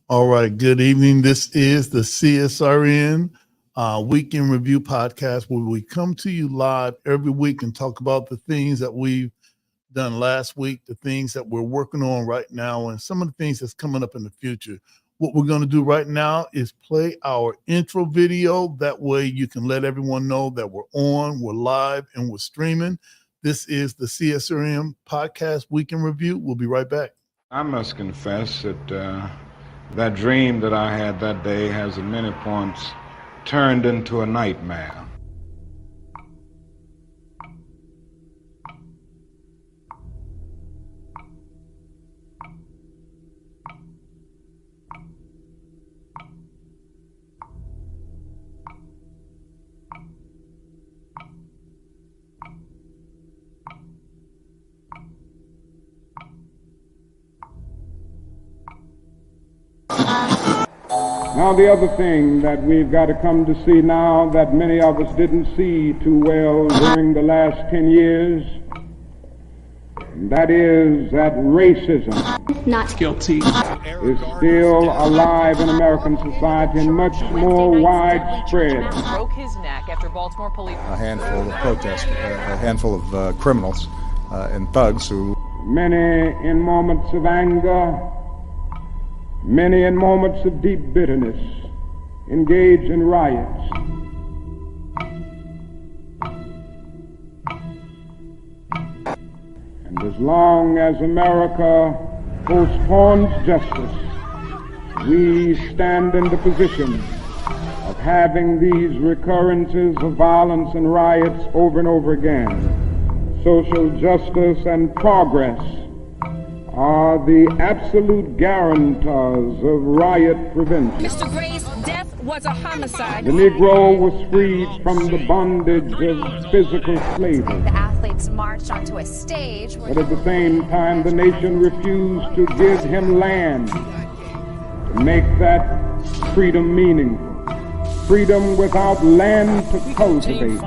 All right. Good evening. This is the CSRN Weekend Review Podcast, where we come to you live every week and talk about the things that we've done last week, the things that we're working on right now, and some of the things that's coming up in the future. What we're going to do right now is play our intro video. That way you can let everyone know that we're on, we're live, and we're streaming. This is the CSRN Podcast Weekend Review. We'll be right back. I must confess that that dream that I had that day has at many points turned into a nightmare. Now, the other thing that we've got to come to see now that many of us didn't see too well during the last 10 years, that is that racism not guilty is still alive in American society and much more widespread. Broke his neck after Baltimore police. A handful of protesters, a handful of criminals and thugs who... Many in moments of anger, many in moments of deep bitterness, engage in riots. And as long as America postpones justice, we stand in the position of having these recurrences of violence and riots over and over again. Social justice and progress are the absolute guarantors of riot prevention. Mr. Gray's death was a homicide. The Negro was freed from the bondage of physical slavery. The athletes marched onto a stage. But at the same time, the nation refused to give him land to make that freedom meaningful. Freedom without land to cultivate.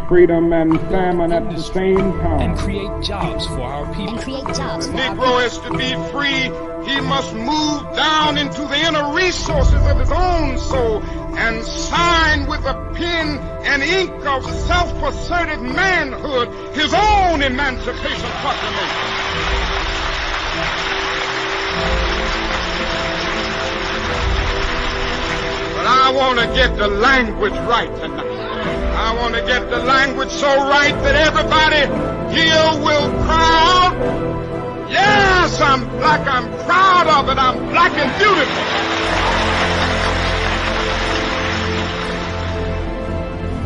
Freedom and famine at the same time. And create jobs for our people. The Negro is to be free. He must move down into the inner resources of his own soul and sign with a pen and ink of self-assertive manhood his own emancipation proclamation. But I want to get the language right tonight. I want to get the language so right that everybody here will cry out, yes, I'm black, I'm proud of it, I'm black and beautiful.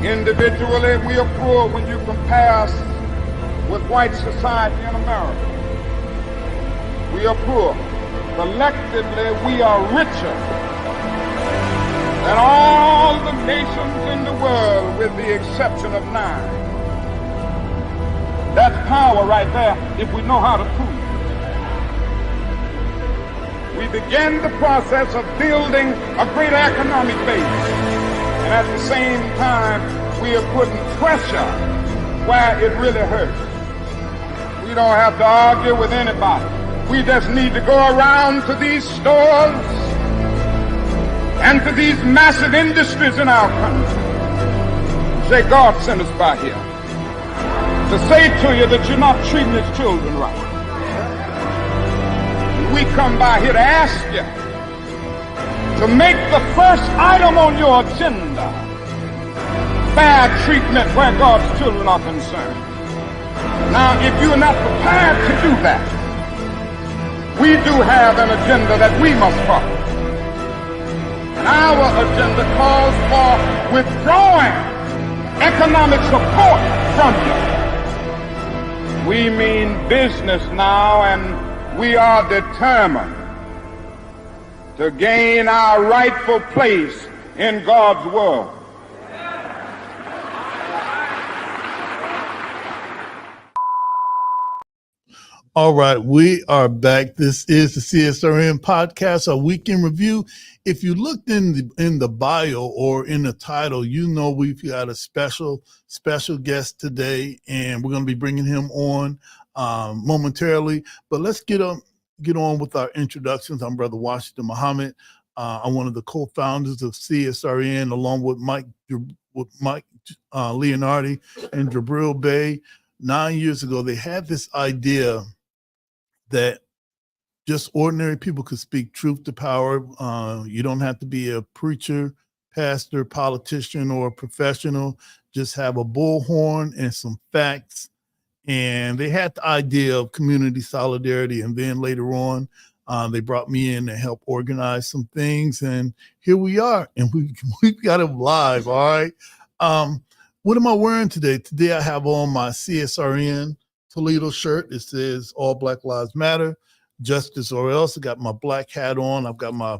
Individually, we are poor when you compare us with white society in America. We are poor. Collectively, we are richer than all the nations in the world with the exception of 9. That's power right there if we know how to prove it. We begin the process of building a greater economic base. And at the same time, we are putting pressure where it really hurts. We don't have to argue with anybody. We just need to go around to these stores and to these massive industries in our country. Say, God sent us by here to say to you that you're not treating his children right. We come by here to ask you to make the first item on your agenda fair treatment where God's children are concerned. Now, if you're not prepared to do that, we do have an agenda that we must follow. Our agenda calls for withdrawing economic support from you. We mean business now, and we are determined to gain our rightful place in God's world. All right, we are back. This is the CSRN podcast, a weekend review. If you looked in the bio or in the title, you know we've got a special guest today, and we're going to be bringing him on momentarily. But let's get get on with our introductions, I'm Brother Washington Muhammad. I'm one of the co-founders of CSRN, along with Mike Leonardi and Jibril Bey. 9 years ago, they had this idea that just ordinary people could speak truth to power. You don't have to be a preacher, pastor, politician, or a professional. Just have a bullhorn and some facts. And they had the idea of community solidarity. And then later on, they brought me in to help organize some things. And here we are. And we've got it live, all right? What am I wearing today? Today I have on my CSRN Toledo shirt. It says All Black Lives Matter, Justice or Else. I got my black hat on. I've got my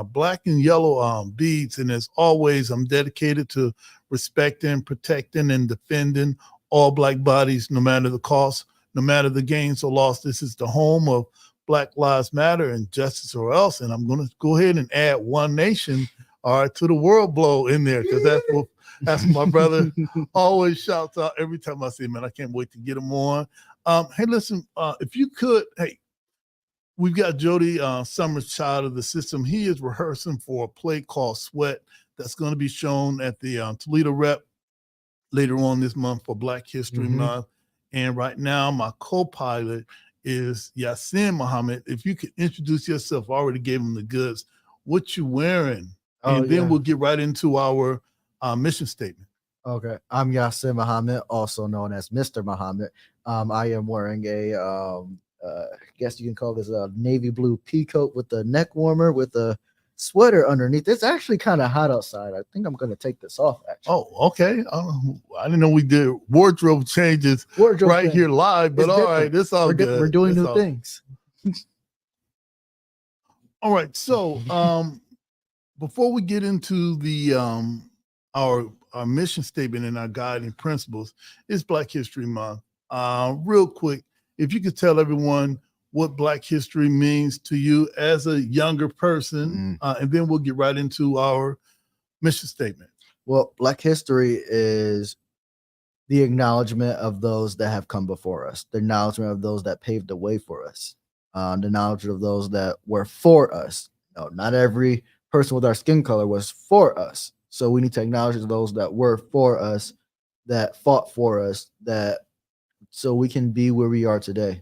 black and yellow beads. And as always, I'm dedicated to respecting, protecting, and defending all Black bodies, no matter the cost, no matter the gains or loss. This is the home of Black Lives Matter and Justice or Else. And I'm going to go ahead and add One Nation, all right, to the world blow in there, because that's my brother always shouts out every time I see him, and I can't wait to get him on. Hey, listen, if you could, hey, we've got Jody Summers, child of the system. He is rehearsing for a play called Sweat that's going to be shown at the Toledo Rep later on this month for Black History Month. And right now, my co-pilot is Yasin Muhammad. If you could introduce yourself, I already gave him the goods. What you wearing? And then we'll get right into our mission statement. Okay, I'm Yasin Muhammad, also known as Mr. Muhammad. I am wearing a, I guess you can call this a navy blue pea coat with a neck warmer with a sweater underneath. It's actually kind of hot outside. I think I'm going to take this off, actually. Oh, okay. I didn't know we did wardrobe changes here live, but all right, it's all good. We're doing new things. All right, so before we get into the our mission statement and our guiding principles, it's Black History Month. Real quick, if you could tell everyone what Black history means to you as a younger person, and then we'll get right into our mission statement. Well, Black history is the acknowledgement of those that have come before us, the acknowledgement of those that paved the way for us, the knowledge of those that were for us. No, not every person with our skin color was for us. So we need to acknowledge those that were for us, that fought for us, that so we can be where we are today.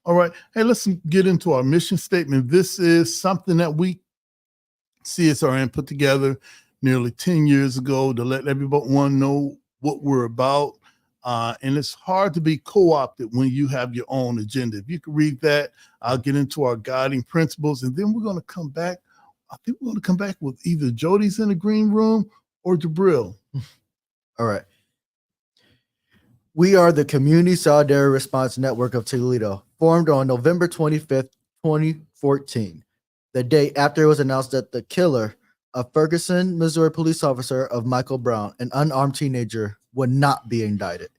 All right. Hey, let's get into our mission statement. This is something that we, CSRN, put together nearly 10 years ago to let everyone know what we're about. And it's hard to be co-opted when you have your own agenda. If you can read that, I'll get into our guiding principles, and then we're going to come back. I think we're going to come back with either Jody's in the green room or Jibril. All right. We are the Community Solidarity Response Network of Toledo, formed on November 25th, 2014, the day after it was announced that the killer of Ferguson, Missouri police officer of Michael Brown, an unarmed teenager, would not be indicted.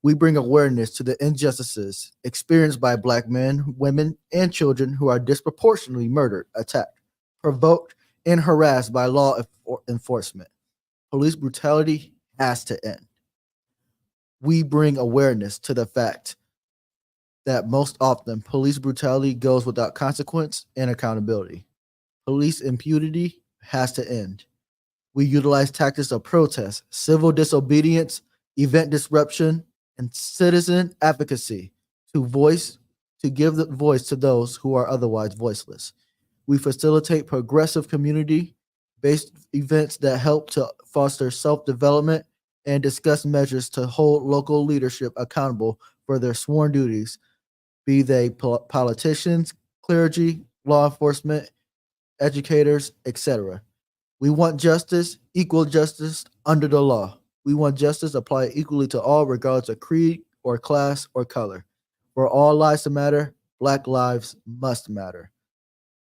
We bring awareness to the injustices experienced by Black men, women, and children who are disproportionately murdered, attacked, provoked, and harassed by law enforcement. Police brutality has to end. We bring awareness to the fact that most often police brutality goes without consequence and accountability. Police impunity has to end. We utilize tactics of protest, civil disobedience, event disruption, and citizen advocacy to give the voice to those who are otherwise voiceless. We facilitate progressive community-based events that help to foster self-development and discuss measures to hold local leadership accountable for their sworn duties, be they politicians, clergy, law enforcement, educators, etc. We want justice, equal justice under the law. We want justice applied equally to all, regardless of creed or class or color. For all lives to matter, Black lives must matter.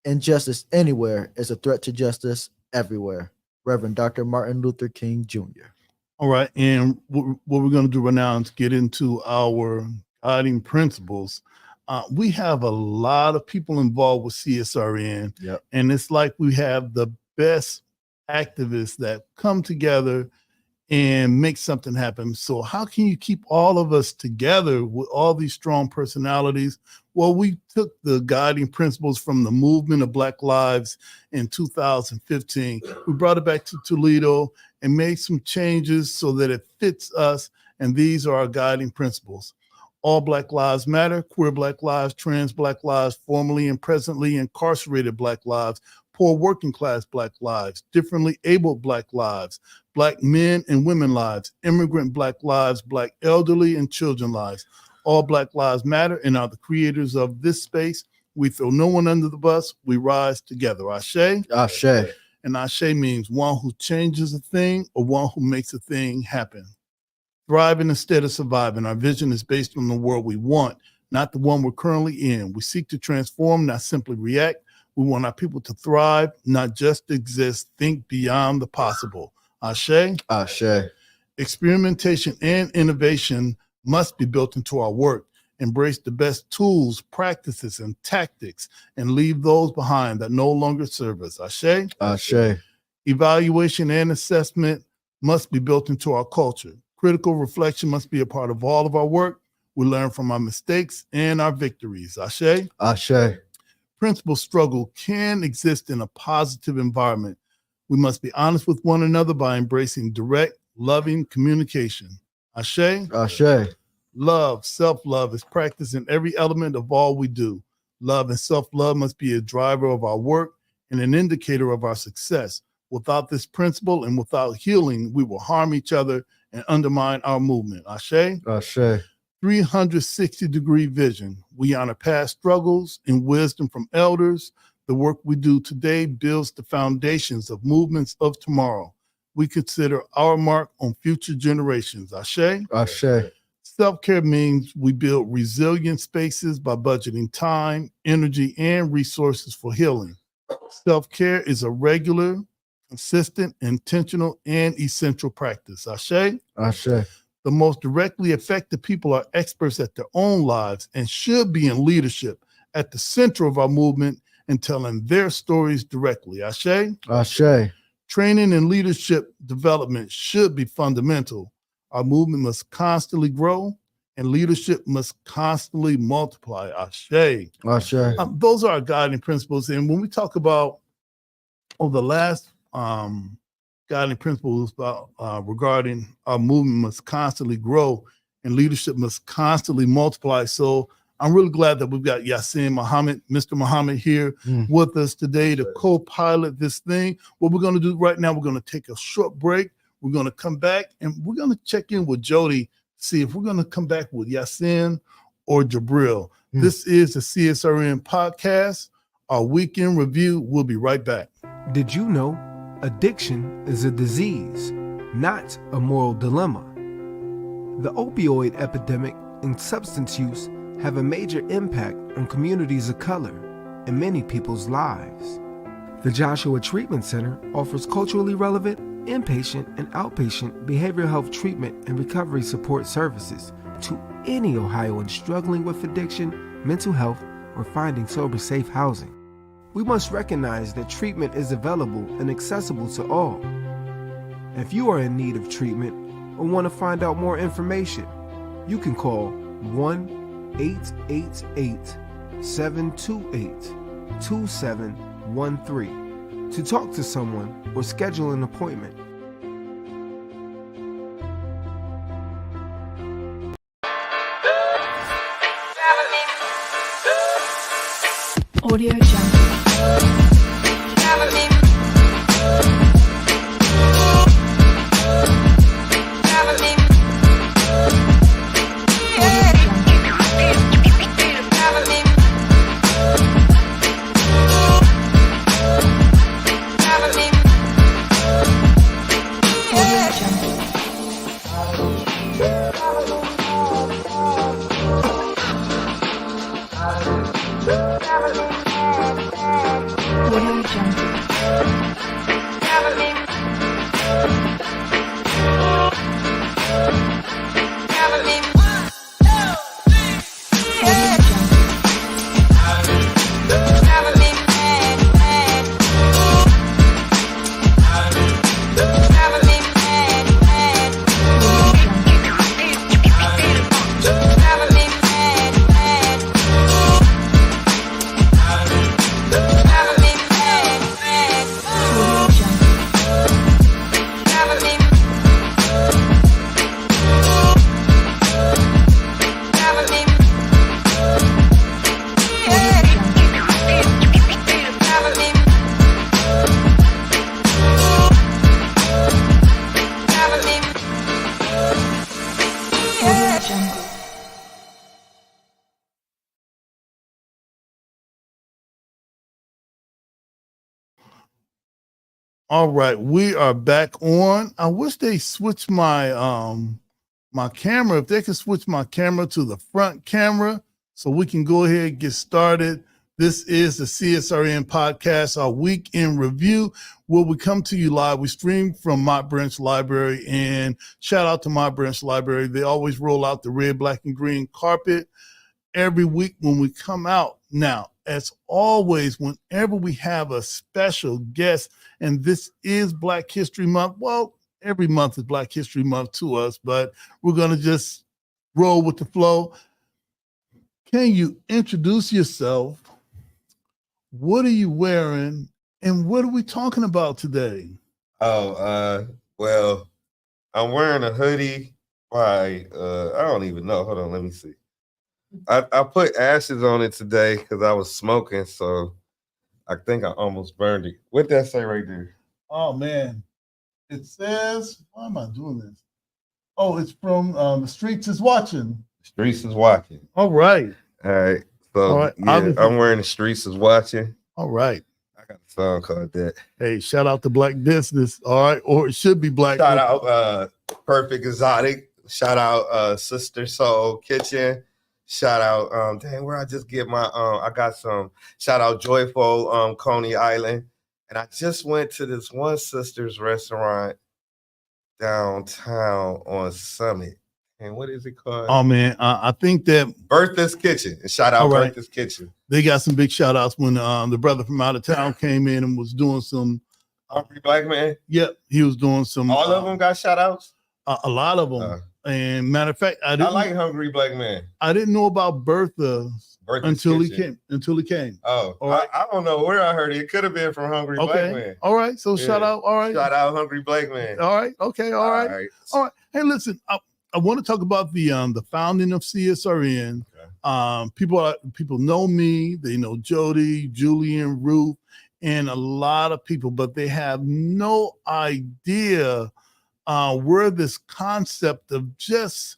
Injustice anywhere is a threat to justice everywhere. Reverend Dr. Martin Luther King Jr. All right, and what we're going to do right now is get into our guiding principles. We have a lot of people involved with CSRN, and it's like we have the best activists that come together and make something happen. So how can you keep all of us together with all these strong personalities? Well, we took the guiding principles from the movement of Black Lives in 2015. We brought it back to Toledo and made some changes so that it fits us. And these are our guiding principles. All Black lives matter: queer Black lives, trans Black lives, formerly and presently incarcerated Black lives, poor working class Black lives, differently abled Black lives, Black men and women lives, immigrant Black lives, Black elderly and children lives. All Black lives matter and are the creators of this space. We throw no one under the bus. We rise together. Ashe. Ashe. And Ashe means one who changes a thing or one who makes a thing happen. Thriving instead of surviving. Our vision is based on the world we want, not the one we're currently in. We seek to transform, not simply react. We want our people to thrive, not just exist. Think beyond the possible. Ashe. Ashe. Experimentation and innovation must be built into our work. Embrace the best tools, practices, and tactics, and leave those behind that no longer serve us. Ashe. Ashe. Evaluation and assessment must be built into our culture. Critical reflection must be a part of all of our work. We learn from our mistakes and our victories. Ashe. Ashe. Principal struggle can exist in a positive environment. We must be honest with one another by embracing direct, loving communication. Ashe. Ashe. Love, self-love is practiced in every element of all we do. Love and self-love must be a driver of our work and an indicator of our success. Without this principle and without healing, we will harm each other and undermine our movement. Ashe. Ashe. 360-degree vision. We honor past struggles and wisdom from elders. The work we do today builds the foundations of movements of tomorrow. We consider our mark on future generations. Ashe. Ashe. Self-care means we build resilient spaces by budgeting time, energy, and resources for healing. Self-care is a regular, consistent, intentional, and essential practice. Ashe. Ashe. The most directly affected people are experts at their own lives and should be in leadership at the center of our movement and telling their stories directly. Ashe. Ashe. Training and leadership development should be fundamental. Our movement must constantly grow and leadership must constantly multiply. Ashe. Ashe. Those are our guiding principles. And when we talk about the last guiding principles about regarding our movement must constantly grow and leadership must constantly multiply. So I'm really glad that we've got Yasin Muhammad, Mr. Muhammad here with us today to co-pilot this thing. What we're going to do right now, we're going to take a short break. We're going to come back and we're going to check in with Jody, see if we're going to come back with Yasin or Jibril. This is the CSRN podcast, our weekend review. We'll be right back. Did you know addiction is a disease, not a moral dilemma? The opioid epidemic and substance use have a major impact on communities of color and many people's lives. The Joshua Treatment Center offers culturally relevant, inpatient and outpatient behavioral health treatment and recovery support services to any Ohioan struggling with addiction, mental health, or finding sober safe housing. We must recognize that treatment is available and accessible to all. If you are in need of treatment or want to find out more information, you can call 1-888-728-2713 to talk to someone or schedule an appointment. Audio Jungle. All right, we are back on. I wish they switched my my camera. If they could switch my camera to the front camera so we can go ahead and get started. This is the CSRN podcast, our week in review, where we come to you live. We stream from My Branch Library, and shout out to My Branch Library. They always roll out the red, black, and green carpet every week when we come out. Now, as always, whenever we have a special guest, and this is Black History Month, well, every month is Black History Month to us, but we're going to just roll with the flow. Can you introduce yourself? What are you wearing? And what are we talking about today? Well, I'm wearing a hoodie by, I don't even know. Hold on, let me see. I put ashes on it today because I was smoking, so I think I almost burned it. What'd that say right there? Oh, man. It says, why am I doing this? Oh, it's from The Streets is Watching. Streets is Watching. All right. All right. So, All right. yeah, I'm wearing The Streets is Watching. All right. I got a song called that. Hey, shout out to Black Business. All right. Or it should be Black. Shout out Perfect Exotic. Shout out Sister Soul Kitchen. Shout out, dang, where I just get my, I got some, shout out Joyful Coney Island. And I just went to this one sister's restaurant downtown on Summit. And what is it called? Oh, man, I think that Bertha's Kitchen. And shout out Bertha's Kitchen. They got some big shout outs when the brother from out of town came in and was doing some. Hungry Black Man? Yep, he was doing some. All of them got shout outs? A lot of them. And matter of fact, I like Hungry Black Man. I didn't know about Bertha's until Kitchen. he came. Oh, all right. I don't know where I heard it. It could have been from Hungry Black Man. All right. So shout out. All right. Shout out Hungry Black Man. All right. Okay. All right. All right. Hey, listen, I want to talk about the founding of CSRN. Okay. People know me. They know Jody, Julian, Ruth, and a lot of people, but they have no idea where this concept of just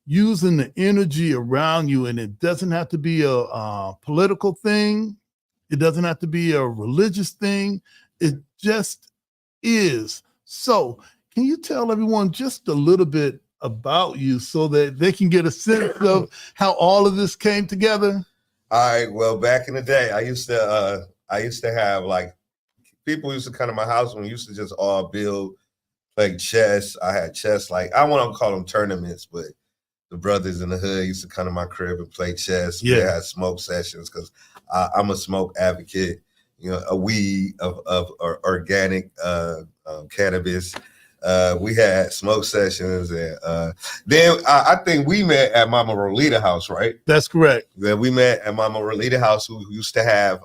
using the energy around you, and it doesn't have to be a political thing. It doesn't have to be a religious thing. It just is. So can you tell everyone just a little bit about you so that they can get a sense of how all of this came together? All right. Well, back in the day, I used to have, like, people used to come to my house and we used to just all build, like, chess. I had chess, like, I want to call them tournaments, but the brothers in the hood used to come to my crib and play chess. Yeah. We had smoke sessions because I'm a smoke advocate, you know, a weed of organic cannabis. We had smoke sessions, and then I think we met at Mama Rolita house, right? That's correct. Then we met at Mama Rolita house, who used to have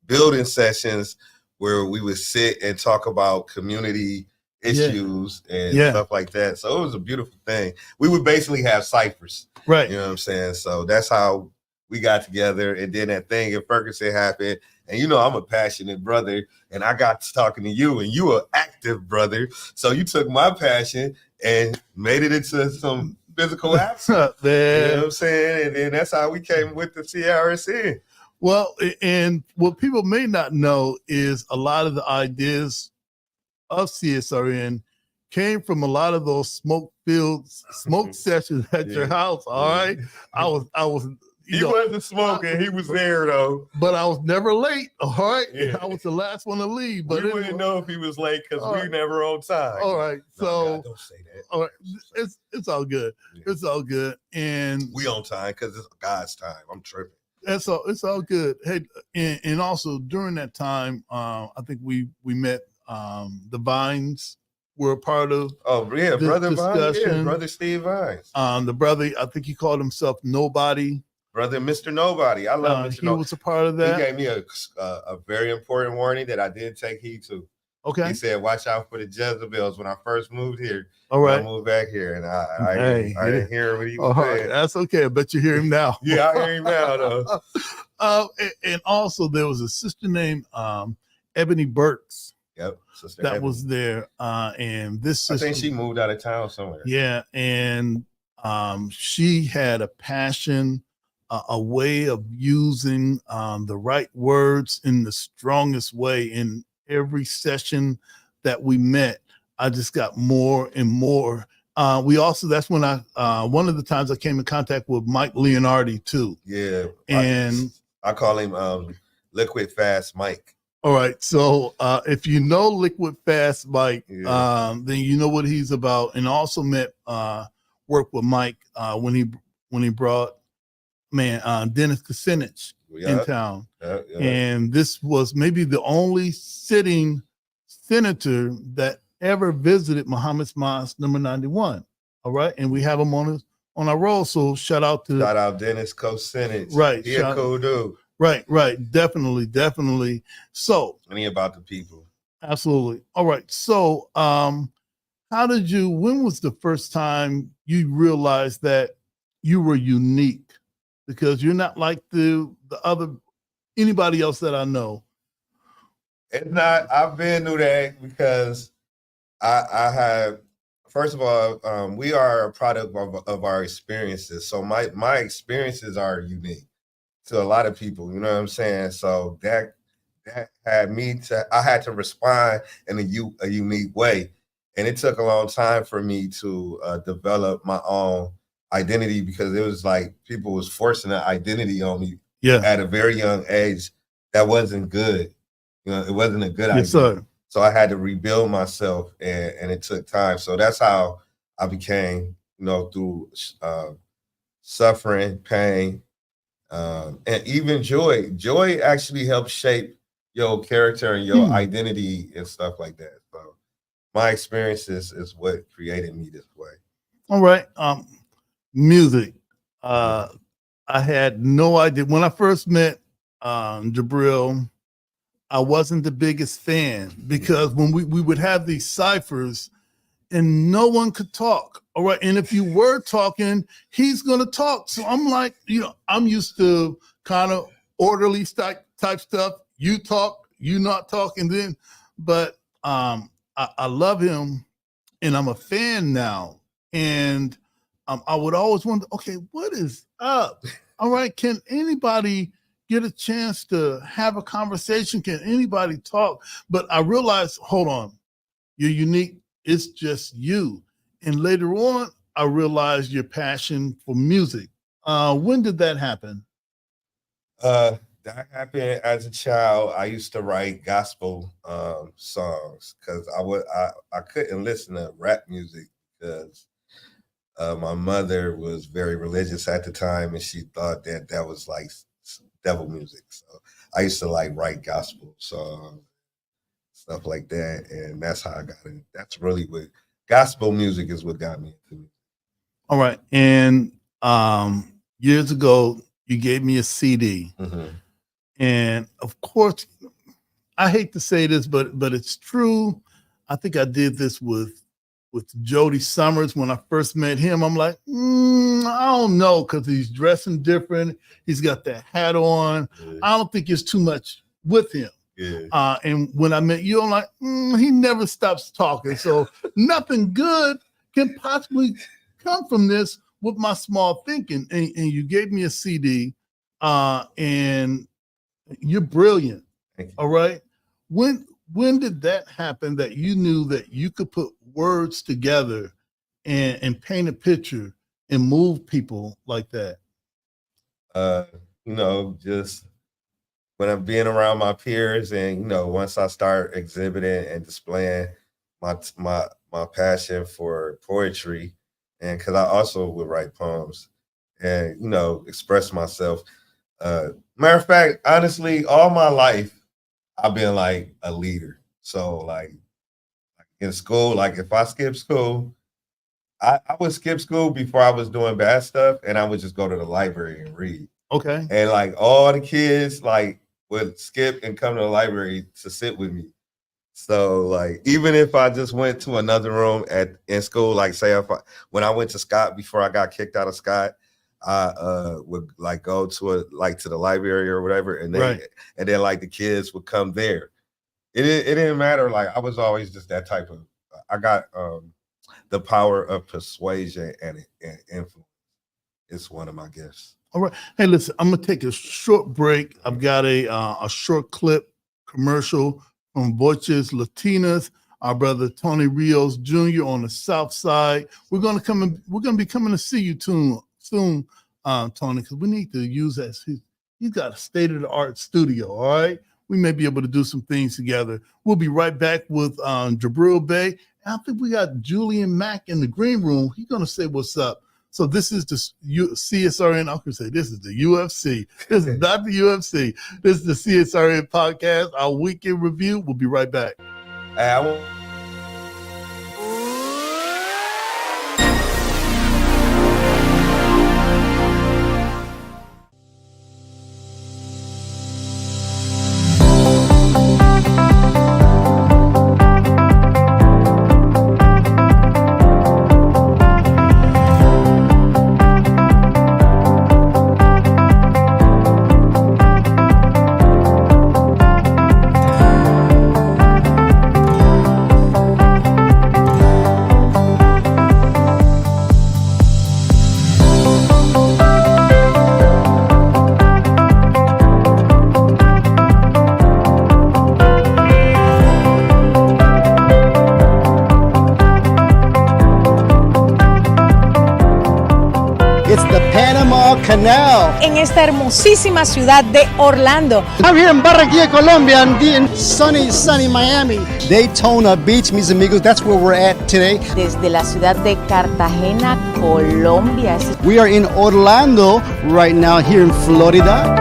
building sessions where we would sit and talk about community issues and stuff like that. So it was a beautiful thing. We would basically have ciphers, right? You know what I'm saying? So that's how we got together. And then that thing in Ferguson happened. And you know, I'm a passionate brother, and I got to talking to you, and you an active brother. So you took my passion and made it into some physical action. You know what I'm saying? And then that's how we came with the CRSN. Well, and what people may not know is a lot of the ideas of CSRN came from a lot of those smoke sessions at your house. All right. I was He wasn't smoking. He was there though. But I was never late. All right. Yeah. I was the last one to leave. But we wouldn't know if he was late because we never on time. All right. No, so God, don't say that. All right. It's all good. Yeah. It's all good. And we on time because it's God's time. I'm tripping. It's all good. Hey, and also during that time, I think we met the Vines were a part of. Oh yeah, brother Vines. Yeah, brother Steve Vines. The brother, I think he called himself Nobody. Brother Mr. Nobody. I love Mr. He was a part of that. He gave me a very important warning that I did take heed to. Okay. He said, "Watch out for the Jezebels." When I first moved here, all right, I moved back here, and I didn't hear what he was saying. That's okay. I bet you hear him now. Yeah, I hear him now though. And also there was a sister named Ebony Burks. Yep, sister that Ebony was there. And this sister, I think she moved out of town somewhere. Yeah, and she had a passion, a way of using the right words in the strongest way. And every session that we met, I just got more and more. We also, that's when one of the times I came in contact with Mike Leonardi too. Yeah. And I call him Liquid Fast Mike. all right. So if you know Liquid Fast Mike, then you know what he's about. And also worked with Mike when he brought Dennis Kucinich in town. And this was maybe the only sitting senator that ever visited Muhammad's Mosque number 91. All right. And we have him on our roll. So shout out Dennis Kucinich. Right. He a cool dude. Right. Definitely. So and he about the people. Absolutely. All right. So when was the first time you realized that you were unique? Because you're not like anybody else that I know. It's not. I've been through that because I have. First of all, we are a product of our experiences. So my experiences are unique to a lot of people. You know what I'm saying? So that had me I had to respond in a unique way, and it took a long time for me to develop my own identity, because it was like people was forcing an identity on me at a very young age that wasn't good. You know, it wasn't a good idea. Sir. So I had to rebuild myself, and it took time. So that's how I became, through suffering, pain, and even joy. Joy actually helps shape your character and your identity and stuff like that. So my experiences is what created me this way. All right. Music. I had no idea. When I first met Jibril, I wasn't the biggest fan, because when we would have these ciphers and no one could talk. All right. And if you were talking, he's going to talk. So I'm like, I'm used to kind of orderly type stuff. You talk, you not talk. And then, but I love him and I'm a fan now. And I would always wonder, okay, what is up? All right. Can anybody get a chance to have a conversation? Can anybody talk? But I realized, hold on, you're unique. It's just you. And later on, I realized your passion for music. When did that happen? That happened as a child. I used to write gospel songs because I couldn't listen to rap music because my mother was very religious at the time, and she thought that was like devil music. So I used to write gospel songs, stuff like that, and that's how I got in. That's really what gospel music is, what got me into it. All right. And years ago, you gave me a CD. Mm-hmm. And of course, I hate to say this, but it's true. I think I did this with Jody Summers when I first met him. I'm like, I don't know, because he's dressing different. He's got that hat on. Yeah. I don't think it's too much with him. Yeah. And when I met you, I'm like, he never stops talking. So nothing good can possibly come from this with my small thinking. And you gave me a CD, and you're brilliant. Thank you. All right. When did that happen, that you knew that you could put words together and paint a picture and move people like that? Just when I'm being around my peers, and once I start exhibiting and displaying my passion for poetry, and because I also would write poems and express myself. Matter of fact, honestly, all my life I've been like a leader. So like in school, like if I skip school, I would skip school before I was doing bad stuff, and I would just go to the library and read. Okay. And like all the kids would skip and come to the library to sit with me. So like even if I just went to another room in school, like say when I went to Scott before I got kicked out of Scott, I would go to the library or whatever, and then the kids would come there. It didn't matter. I was always just that type of. I got the power of persuasion and influence. It's one of my gifts. All right. Hey, listen, I'm gonna take a short break. I've got a short clip commercial from Voices Latinas, our brother Tony Rios Jr. on the South Side. We're gonna be coming to see you soon, Tony, because we need to use that. He's got a state-of-the-art studio. All right, we may be able to do some things together. We'll be right back with Jibril Bey. I think we got Julian Mack in the green room. He's gonna say what's up. So this is the CSRN. I could say this is the UFC. This is not the UFC. This is the CSRN podcast, our weekend review. We'll be right back. En esta hermosísima ciudad de Orlando. I'm here in Barranquilla, Colombia, and in sunny Miami. Daytona Beach, mis amigos, that's where we're at today. Desde la ciudad de Cartagena, Colombia. We are in Orlando right now, here in Florida.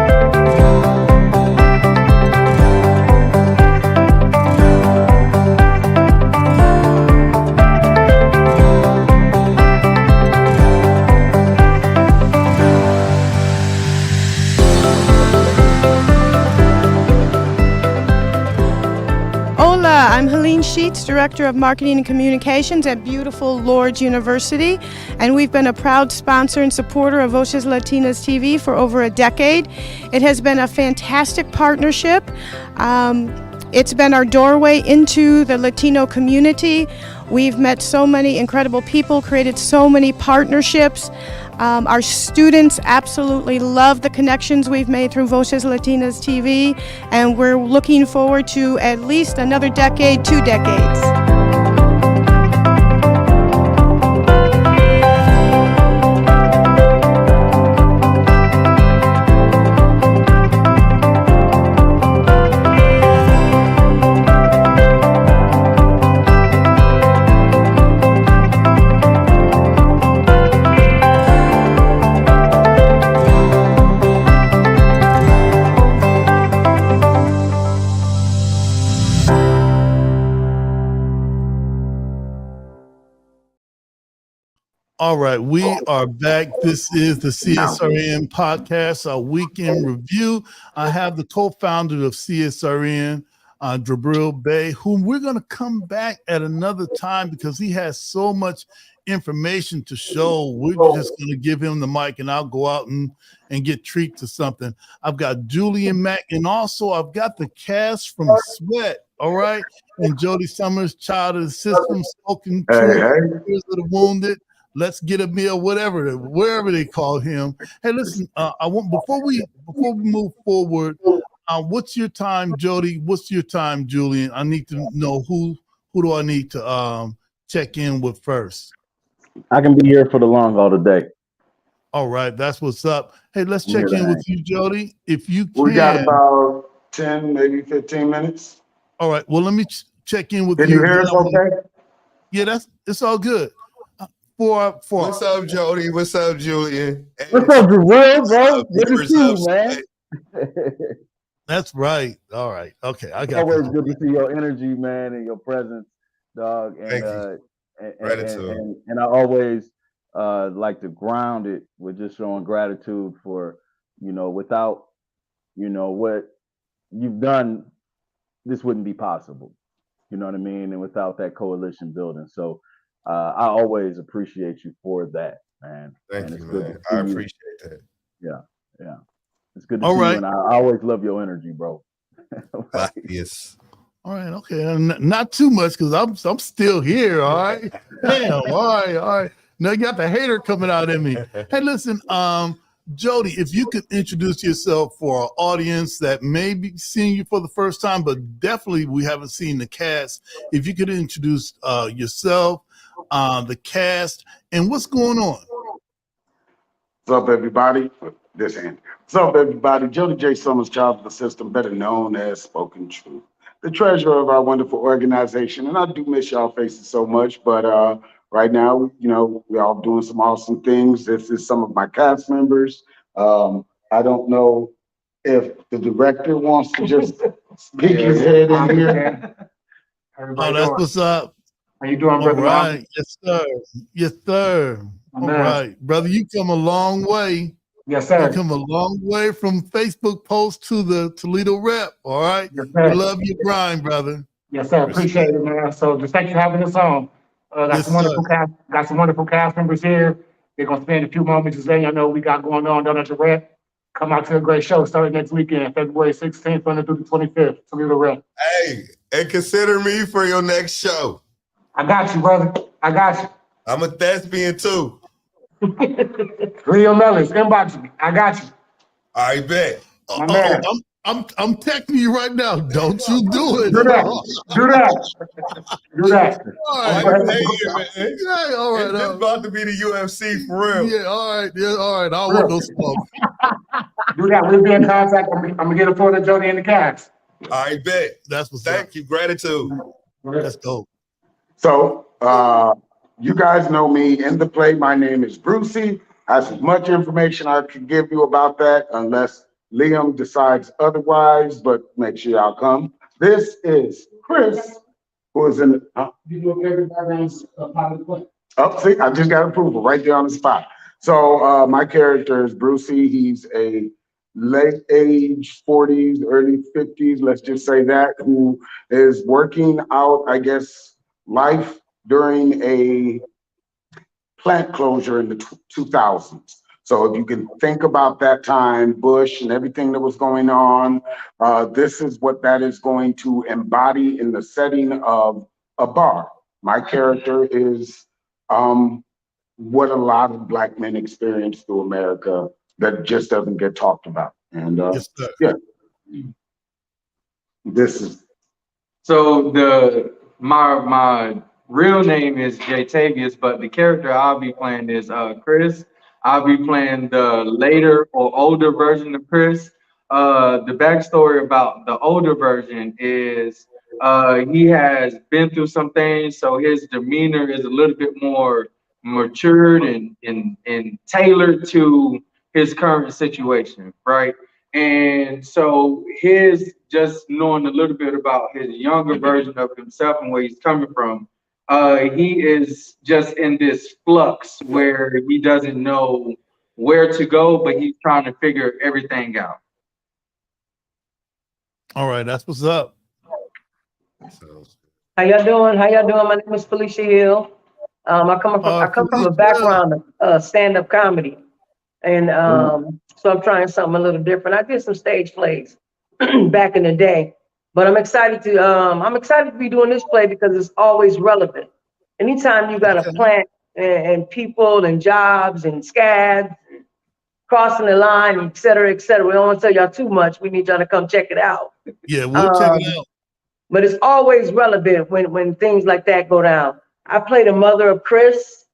I'm Helene Sheets, Director of Marketing and Communications at beautiful Lourdes University, and we've been a proud sponsor and supporter of Voces Latinas TV for over a decade. It has been a fantastic partnership. It's been our doorway into the Latino community. We've met so many incredible people, created so many partnerships. Our students absolutely love the connections we've made through Voces Latinas TV, and we're looking forward to at least another decade, 2 decades. All right, we are back. This is the CSRN podcast, our weekend review. I have the co-founder of CSRN, Jibril Bey, whom we're going to come back at another time because he has so much information to show. We're just going to give him the mic and I'll go out and get treat to something. I've got Julian Mack, and also I've got the cast from Sweat, all right? And Jody Summers, Child of the System, Spoken Truth, of the Wounded, Let's Get a Meal, wherever they call him. Hey, listen, I want before we move forward, what's your time, Jody? What's your time, Julian? I need to know who do I need to check in with first. I can be here for the long haul today. All right, that's what's up. Hey, let's check in with you, Jody. If you can. We got about 10, maybe 15 minutes. All right. Well, let me check in with you. Can you hear us okay? Yeah, it's all good. What's up, Jody? What's up, Julian? What's up, Jibril, bro? Good to see you, man. That's right. All right. Okay. I got always good to see your energy, man, and your presence, dog. And and I always like to ground it with just showing gratitude for, without, what you've done, this wouldn't be possible. You know what I mean? And without that coalition building. So I always appreciate you for that, man. Thank you, man. I appreciate that. Yeah. It's good to see you, and I always love your energy, bro. Yes. All right, okay. Not too much because I'm still here. All right. Damn. All right. Now you got the hater coming out in me. Hey, listen, Jody, if you could introduce yourself for our audience that may be seeing you for the first time, but definitely we haven't seen the cast. If you could introduce yourself, the cast, and what's going on. What's up, everybody? This hand. What's up, everybody? Jody J. Summers, child of the system, better known as Spoken Truth, the treasurer of our wonderful organization. And I do miss y'all faces so much, but right now, you know, we're all doing some awesome things. This is some of my cast members. I don't know if the director wants to just peek his head in here. Oh, that's what's up. How you doing, All brother? right. Yes, sir. Yes, sir. All right. Brother, you come a long way. Yes, sir. You come a long way from Facebook post to the Toledo rep. All right. Yes, sir. We love your grind, brother. Yes, sir. Appreciate it, man. So just thank you for having us on. Got some wonderful cast members here. They're gonna spend a few moments just letting y'all know what we got going on down at the rep. Come out to a great show starting next weekend, February 16th through the 25th, Toledo rep. Hey, and consider me for your next show. I got you, brother. I got you. I'm a thespian too. Rio Mellis, inbox me. I got you. I bet. My man. I'm texting you right now. Don't you do it. Do that. Do that. Do that. All right. Yeah, all right. It's about to be the UFC for real. Yeah, all right. Yeah, all right. I don't want no smoke. Do that. We'll be in contact. I'm gonna get a photo of Jody and the cast. I bet. That's what's Thank you. Gratitude. Let's go. So you guys know me in the play. My name is Brucey. That's as much information I can give you about that, unless Liam decides otherwise, but make sure y'all come. This is Chris, who is in the, you know everybody's part of the play. Oh, see, I just got approval right there on the spot. So my character is Brucey. He's a late age 40s, early 50s, let's just say that, who is working out, I guess, life during a plant closure in the 2000s. So if you can think about that time, Bush and everything that was going on, this is what that is going to embody in the setting of a bar. My character is what a lot of Black men experience through America that just doesn't get talked about. And yes, yeah, this is. So my real name is Jatavius, but the character I'll be playing is Chris. I'll be playing the later or older version of Chris. The backstory about the older version is he has been through some things, so his demeanor is a little bit more matured and tailored to his current situation, right? And so his just knowing a little bit about his younger version of himself and where he's coming from, he is just in this flux where he doesn't know where to go, but he's trying to figure everything out. All right, that's what's up. How y'all doing? How y'all doing? My name is Felicia Hill. I come from a background of stand-up comedy, and so I'm trying something a little different. I did some stage plays back in the day. But I'm excited to be doing this play because it's always relevant. Anytime you got a plant and people and jobs and scabs crossing the line, et cetera, et cetera. We don't want to tell y'all too much. We need y'all to come check it out. Yeah, we'll check it out. But it's always relevant when things like that go down. I play the mother of Chris.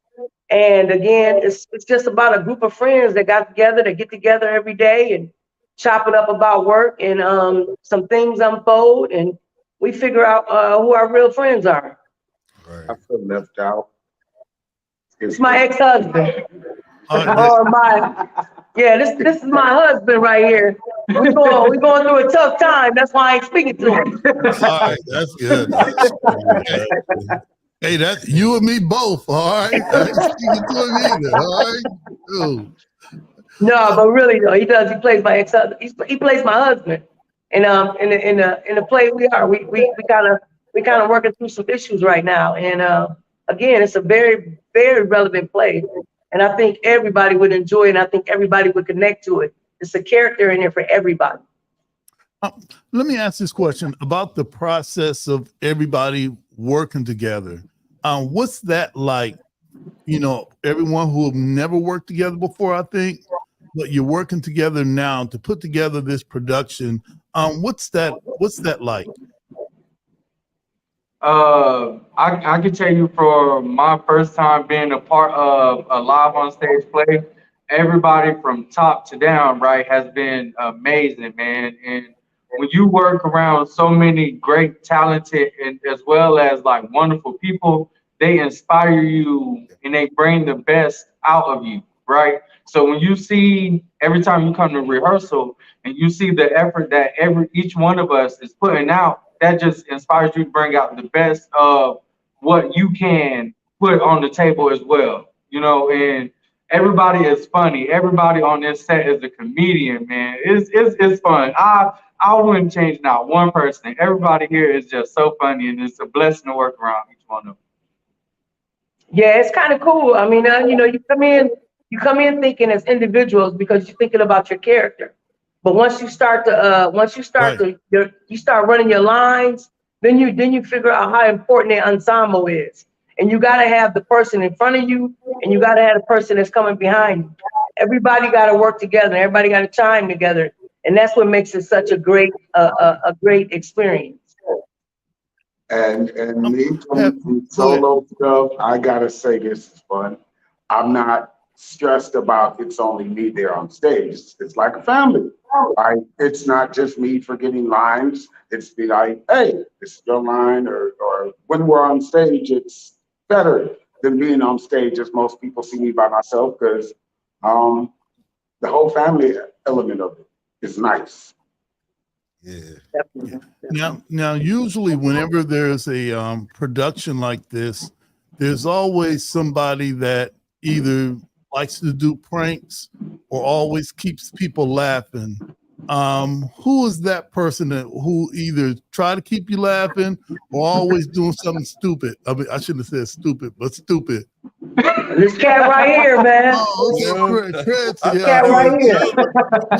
And again, it's just about a group of friends that get together every day and chop it up about work, and some things unfold, and we figure out who our real friends are. Right. I feel left out. It's my ex-husband. This is my husband right here. We're going through a tough time. That's why I ain't speaking to him. All right, that's good. Hey, that's you and me both. All right, I ain't speaking to him either. All right. Ooh. No, but really, though, he does. He plays my ex-husband. He plays my husband. And in the play we kind of working through some issues right now. And again, it's a very, very relevant play. And I think everybody would enjoy it, and I think everybody would connect to it. It's a character in there for everybody. Let me ask this question about the process of everybody working together. What's that like? You know, everyone who have never worked together before, I think. but you're working together now to put together this production. What's that like? I can tell you for my first time being a part of a live on stage play, everybody from top to down, right, has been amazing, man. And when you work around so many great, talented, and as well as like wonderful people, they inspire you and they bring the best out of you, right? So when you see every time you come to rehearsal and you see the effort that each one of us is putting out, that just inspires you to bring out the best of what you can put on the table as well, you know. And everybody is funny. Everybody on this set is a comedian, man. It's fun. I wouldn't change not one person. Everybody here is just so funny, and it's a blessing to work around each one of them. Yeah, it's kind of cool. I mean, you know, you come in thinking as individuals because you're thinking about your character. But once you start to you start running your lines, then you figure out how important the ensemble is. And you got to have the person in front of you, and you got to have the person that's coming behind you. Everybody got to work together. Everybody got to chime together, and that's what makes it such a great experience. And me from solo stuff, I gotta say this is fun. I'm not stressed about it's only me there on stage. It's like a family. It's not just me forgetting lines. It's be like, hey, this is your line, or when we're on stage, it's better than being on stage as most people see me by myself, because the whole family element of it is nice. Yeah. Now, usually whenever there's a production like this, there's always somebody that either likes to do pranks or always keeps people laughing. Who is that person who either try to keep you laughing or always doing something stupid? I mean, I shouldn't have said stupid, but stupid. This cat right here, man. This cat right here.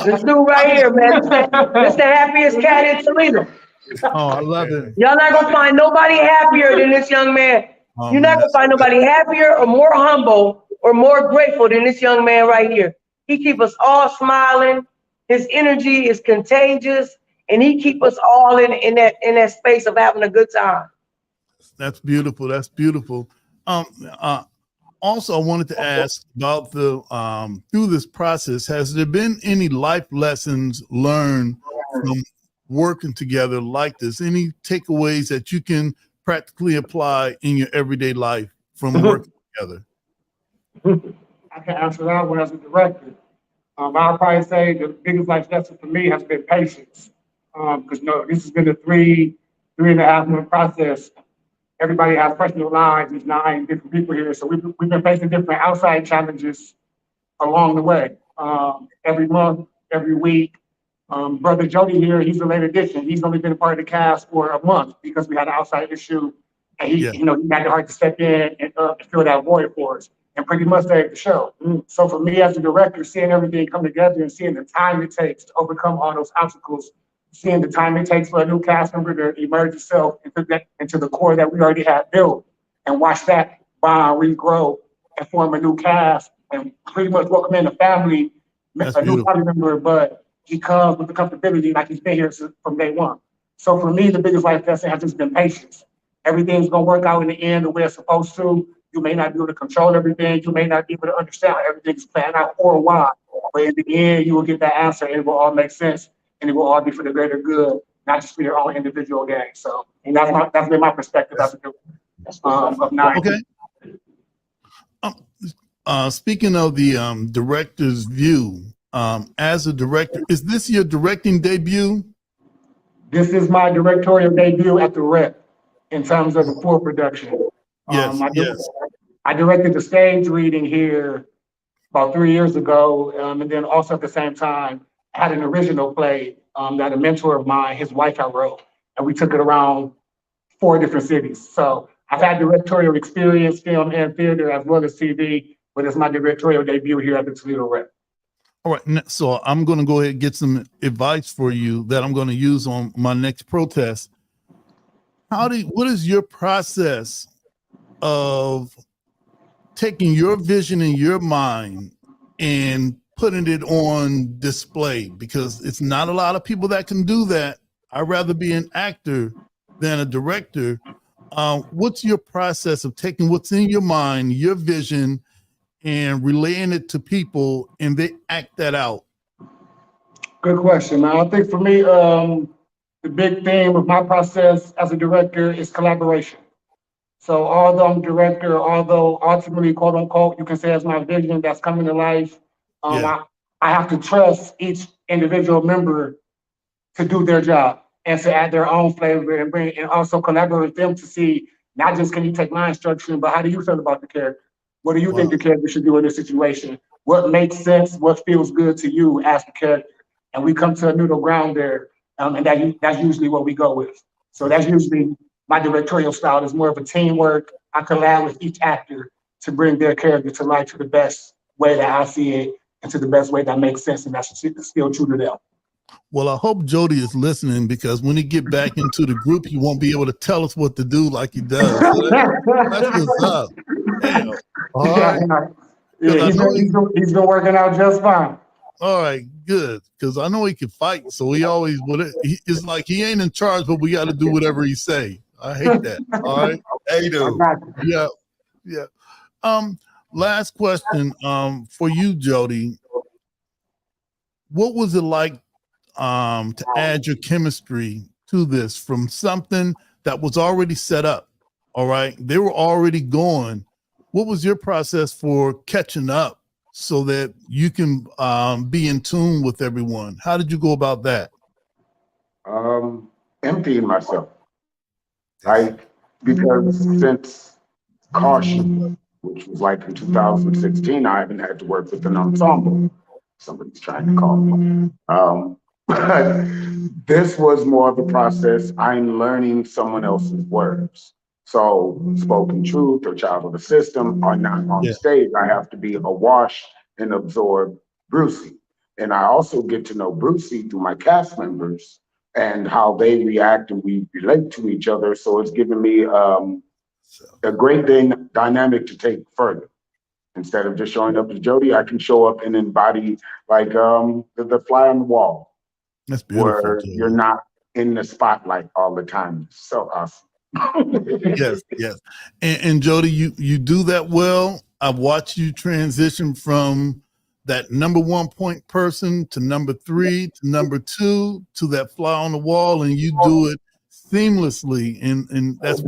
This dude right here, man. This the happiest cat in Toledo. Oh, I love it. Y'all not gonna find nobody happier than this young man. You're not gonna find nobody happier or more humble or more grateful than this young man right here. He keep us all smiling. His energy is contagious, and he keep us all in that space of having a good time. That's beautiful. That's beautiful. Also, I wanted to ask about the through this process, has there been any life lessons learned from working together like this? Any takeaways that you can practically apply in your everyday life from working together? I can answer that one as a director. I'll probably say the biggest life lesson for me has been patience. Because this has been a 3.5 month process. Everybody has personal lives. There's 9 different people here, so we've been facing different outside challenges along the way. Every month, every week. Brother Jody here, he's a late addition. He's only been a part of the cast for a month because we had an outside issue, and he had the heart to step in and fill that void for us, and pretty much save the show. So for me as a director, seeing everything come together and seeing the time it takes to overcome all those obstacles, seeing the time it takes for a new cast member to emerge itself into the core that we already had built, and watch that bond regrow and form a new cast, and pretty much welcome in a family, a new family member, but he comes with the comfortability like he's been here from day one. So for me, the biggest life lesson has just been patience. Everything's gonna work out in the end the way it's supposed to. You may not be able to control everything. You may not be able to understand how everything's planned out or why, but in the end, you will get that answer, and it will all make sense, and it will all be for the greater good, not just for your own individual gain. So, and that's been my perspective as a of 9. Okay. Speaking of the director's view, as a director, is this your directing debut? This is my directorial debut at the Rep in terms of the full production. I directed the stage reading here about 3 years ago, and then also at the same time had an original play that a mentor of mine, his wife, had wrote, and we took it around 4 different cities. So I've had directorial experience, film and theater, as well as TV, but it's my directorial debut here at the Toledo Rep. All right, so I'm going to go ahead and get some advice for you that I'm going to use on my next protest. What is your process of taking your vision in your mind and putting it on display, because it's not a lot of people that can do that. I'd rather be an actor than a director. What's your process of taking what's in your mind, your vision, and relaying it to people, and they act that out? Good question, man. I think for me, the big theme of my process as a director is collaboration. So although I'm a director, although ultimately, quote unquote, you can say it's my vision that's coming to life, I have to trust each individual member to do their job and to add their own flavor and bring, and also collaborate with them to see, not just can you take my instruction, but how do you feel about the character? What do you think the character should do in this situation? What makes sense? What feels good to you as the character? And we come to a neutral ground there, and that's usually what we go with. So that's usually my directorial style, is more of a teamwork. I collab with each actor to bring their character to life to the best way that I see it, and to the best way that makes sense, and that's still true to them. Well, I hope Jody is listening, because when he get back into the group, he won't be able to tell us what to do like he does. So that's what's up. Damn. All right. Yeah, he's been working out just fine. All right, good, because I know he can fight. So he always it's like he ain't in charge, but we got to do whatever he say. I hate that. All right, hey, dude. Yeah. Last question for you, Jody. What was it like to add your chemistry to this from something that was already set up? All right, they were already going. What was your process for catching up so that you can be in tune with everyone? How did you go about that? Emptying myself, right? Because since Caution, which was like in 2016, I haven't had to work with an ensemble. Somebody's trying to call me. But this was more of a process. I'm learning someone else's words. So spoken truth or child of the system are not on stage. I have to be awash and absorb Brucey. And I also get to know Brucey through my cast members and how they react and we relate to each other. So it's given me a great dynamic to take further. Instead of just showing up as Jody, I can show up and embody like the fly on the wall. That's beautiful. Where you're not in the spotlight all the time. So awesome. Yes. And Jody, you do that well. I've watched you transition from that number 1 point person to number 3 to number 2 to that fly on the wall, and you do it seamlessly. And that's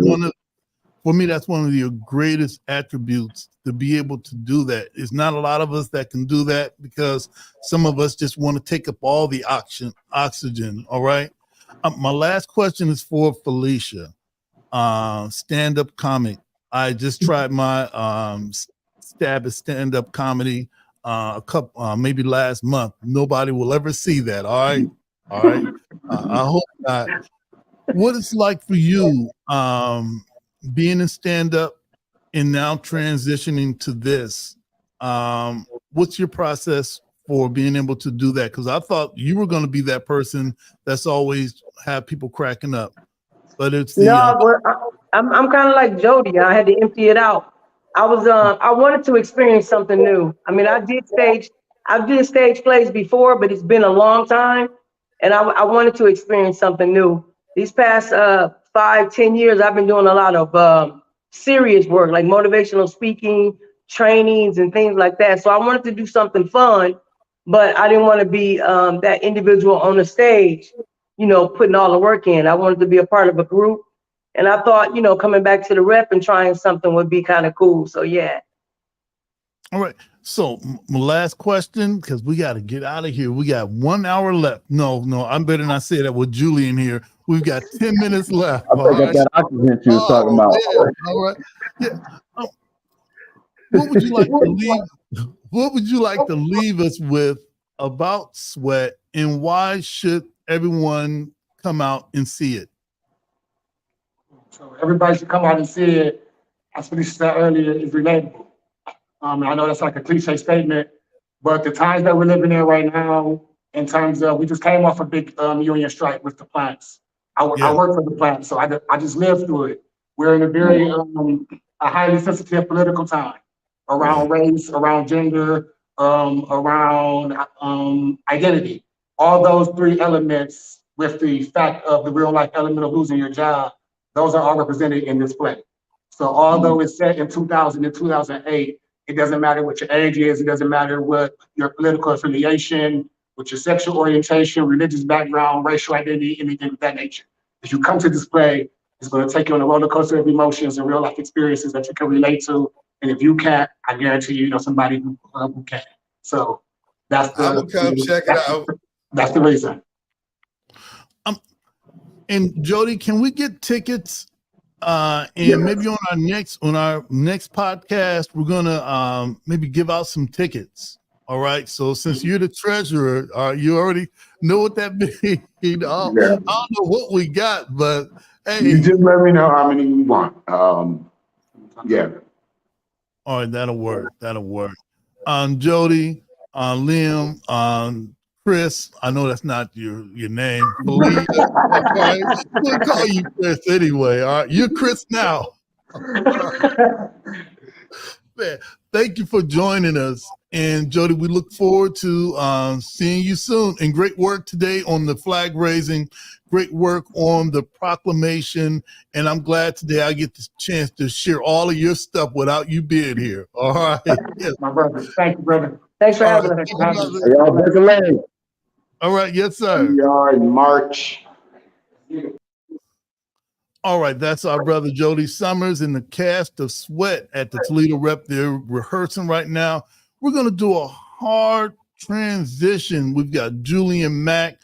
for me, that's one of your greatest attributes, to be able to do that. It's not a lot of us that can do that, because some of us just want to take up all the oxygen. All right. My last question is for Felicia. Stand-up comic. I just tried my stab at stand-up comedy maybe last month. Nobody will ever see that. All right. I hope not. What it's like for you being in stand-up and now transitioning to this? What's your process for being able to do that? Because I thought you were going to be that person that's always have people cracking up. But it's I'm kind of like Jody. I had to empty it out. I wanted to experience something new. I mean, I did stage plays before, but it's been a long time, and I wanted to experience something new. These past 5-10 years, I've been doing a lot of serious work, like motivational speaking, trainings, and things like that. So I wanted to do something fun, but I didn't want to be that individual on the stage, putting all the work in. I wanted to be a part of a group. And I thought, coming back to the rep and trying something would be kind of cool. So, yeah. All right. So my last question, because we got to get out of here. We got 1 hour left. No, I'm better not say that with Julian here. We've got 10 minutes left. I think I got oxygen you was talking about. Yeah. All right. Yeah. What would you like to leave? What would you like to leave us with about Sweat, and why should everyone come out and see it? So everybody should come out and see it. As Felicia said earlier, is relatable. I know that's like a cliche statement, but the times that we're living in right now, in terms of, we just came off a big union strike with the plants. I work for the plants, so I just lived through it. We're in a very a highly sensitive political time around race, around gender, around identity. All those three elements, with the fact of the real life element of losing your job, those are all represented in this play. So although it's set in 2000 and 2008, it doesn't matter what your age is, it doesn't matter what your political affiliation, what your sexual orientation, religious background, racial identity, anything of that nature. If you come to this play, it's going to take you on a roller coaster of emotions and real life experiences that you can relate to. And if you can't, I guarantee you know somebody who can. So that's I will come check it out. That's the reason. And Jody, can we get tickets? And maybe on our next podcast, we're gonna maybe give out some tickets. All right. So since you're the treasurer, you already know what that means. I don't know what we got, but hey, you just let me know how many you want. Yeah. All right, that'll work. That'll work. Jody, Liam, Chris. I know that's not your name. Believe it. Right? We'll call you Chris anyway. All right, you're Chris now. Man, thank you for joining us. And Jody, we look forward to seeing you soon. And great work today on the flag raising. Great work on the proclamation. And I'm glad today I get the chance to share all of your stuff without you being here. All right. Yes. My brother. Thank you, brother. Thanks for having us. Y'all break a leg. All right. Yes, sir. We are in March. All right, that's our brother Jody Summers in the cast of Sweat at the Toledo Rep. They're rehearsing right now. We're going to do a hard transition. We've got Julian Mack.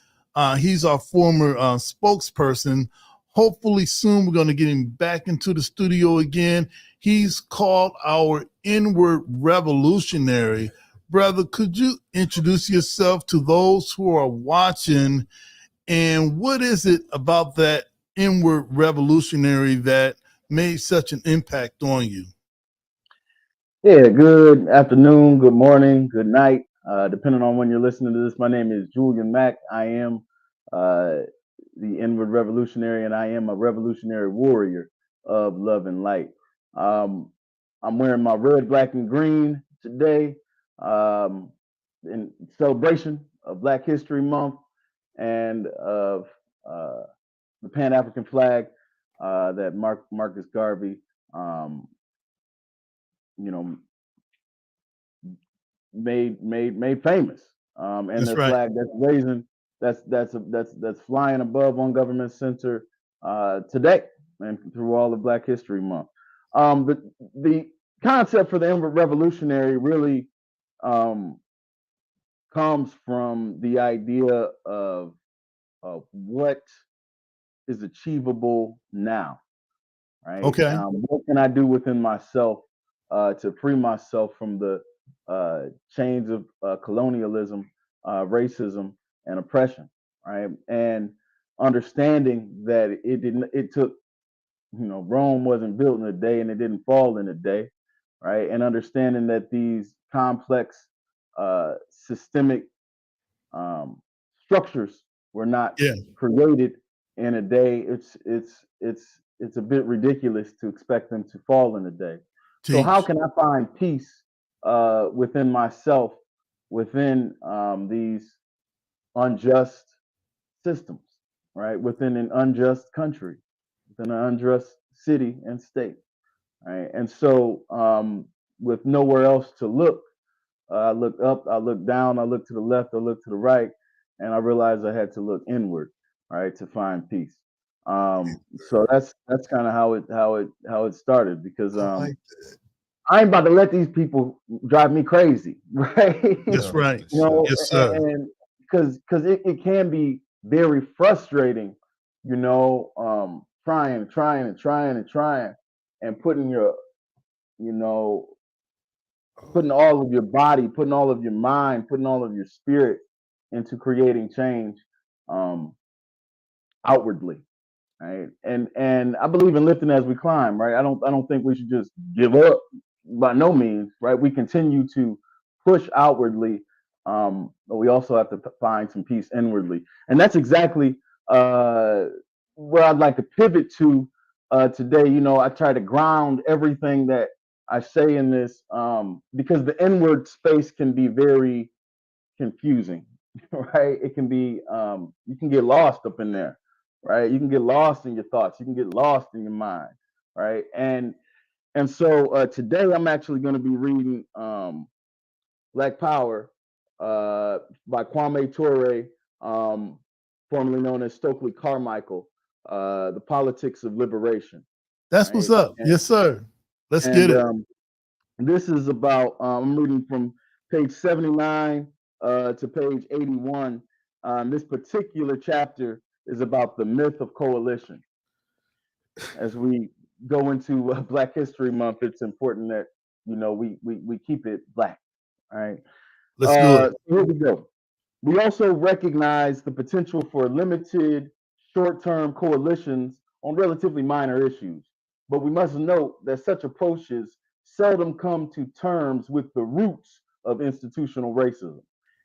He's our former spokesperson. Hopefully soon we're going to get him back into the studio again. He's called our Inward Revolutionary. Brother, could you introduce yourself to those who are watching? And what is it about that inward revolutionary that made such an impact on you? Yeah, good afternoon, good morning, good night, depending on when you're listening to this. My name is Julian Mack. I am the inward revolutionary, and I am a revolutionary warrior of love and light. I'm wearing my red, black, and green today in celebration of Black History Month and of the Pan-African flag that Marcus Garvey, made famous. And that's the right. flag that's raising, that's flying above on Government Center today and through all of Black History Month. But the concept for the inward revolutionary really comes from the idea of what is achievable now, right? Okay. What can I do within myself to free myself from the chains of colonialism, racism, and oppression, right? And understanding that it took, Rome wasn't built in a day and it didn't fall in a day, right? And understanding that these complex systemic structures were not created in a day. It's a bit ridiculous to expect them to fall in a day. So how can I find peace within myself, within these unjust systems, right? Within an unjust country, within an unjust city and state, right? And so with nowhere else to look, I looked up, I looked down, I looked to the left, I looked to the right, and I realized I had to look inward, right, to find peace. So that's kind of how it started, because I ain't about to let these people drive me crazy, right? That's right. Yes, sir. And because it can be very frustrating, trying and putting your, putting all of your body, putting all of your mind, putting all of your spirit into creating change outwardly, right? And I believe in lifting as we climb, right? I don't think we should just give up, by no means, right? We continue to push outwardly, but we also have to find some peace inwardly, and that's exactly where I'd like to pivot to today. I try to ground everything that I say in this because the inward space can be very confusing, right? It can be you can get lost up in there, right? You can get lost in your thoughts. You can get lost in your mind, right? And so today I'm actually going to be reading Black Power by Kwame Ture, formerly known as Stokely Carmichael, The Politics of Liberation. That's what's up. Yes, sir. Let's get it. This is about, I'm reading from page 79 to page 81. This particular chapter is about the myth of coalition. As we go into Black History Month, it's important that, you know, we keep it Black, all right? Let's do it. Here we go. We also recognize the potential for limited short-term coalitions on relatively minor issues, but we must note that such approaches seldom come to terms with the roots of institutional racism.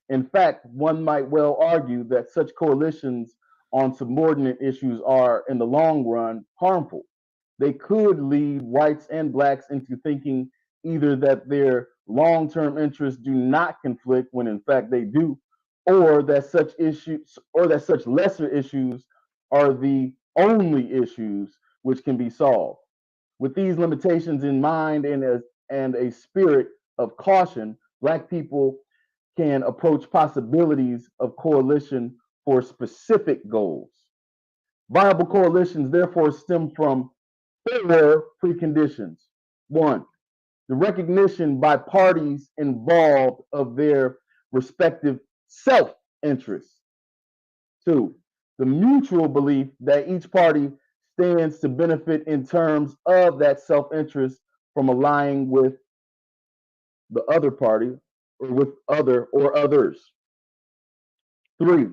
In fact, one might well argue that such coalitions on subordinate issues are, in the long run, harmful. They could lead whites and blacks into thinking either that their long-term interests do not conflict when in fact they do, or that such lesser issues are the only issues which can be solved. With these limitations in mind and a spirit of caution, Black people can approach possibilities of coalition for specific goals. Viable coalitions therefore stem from 4 preconditions. 1, the recognition by parties involved of their respective self-interests. 2, the mutual belief that each party stands to benefit in terms of that self-interest from aligning with the other party or with other or others. 3,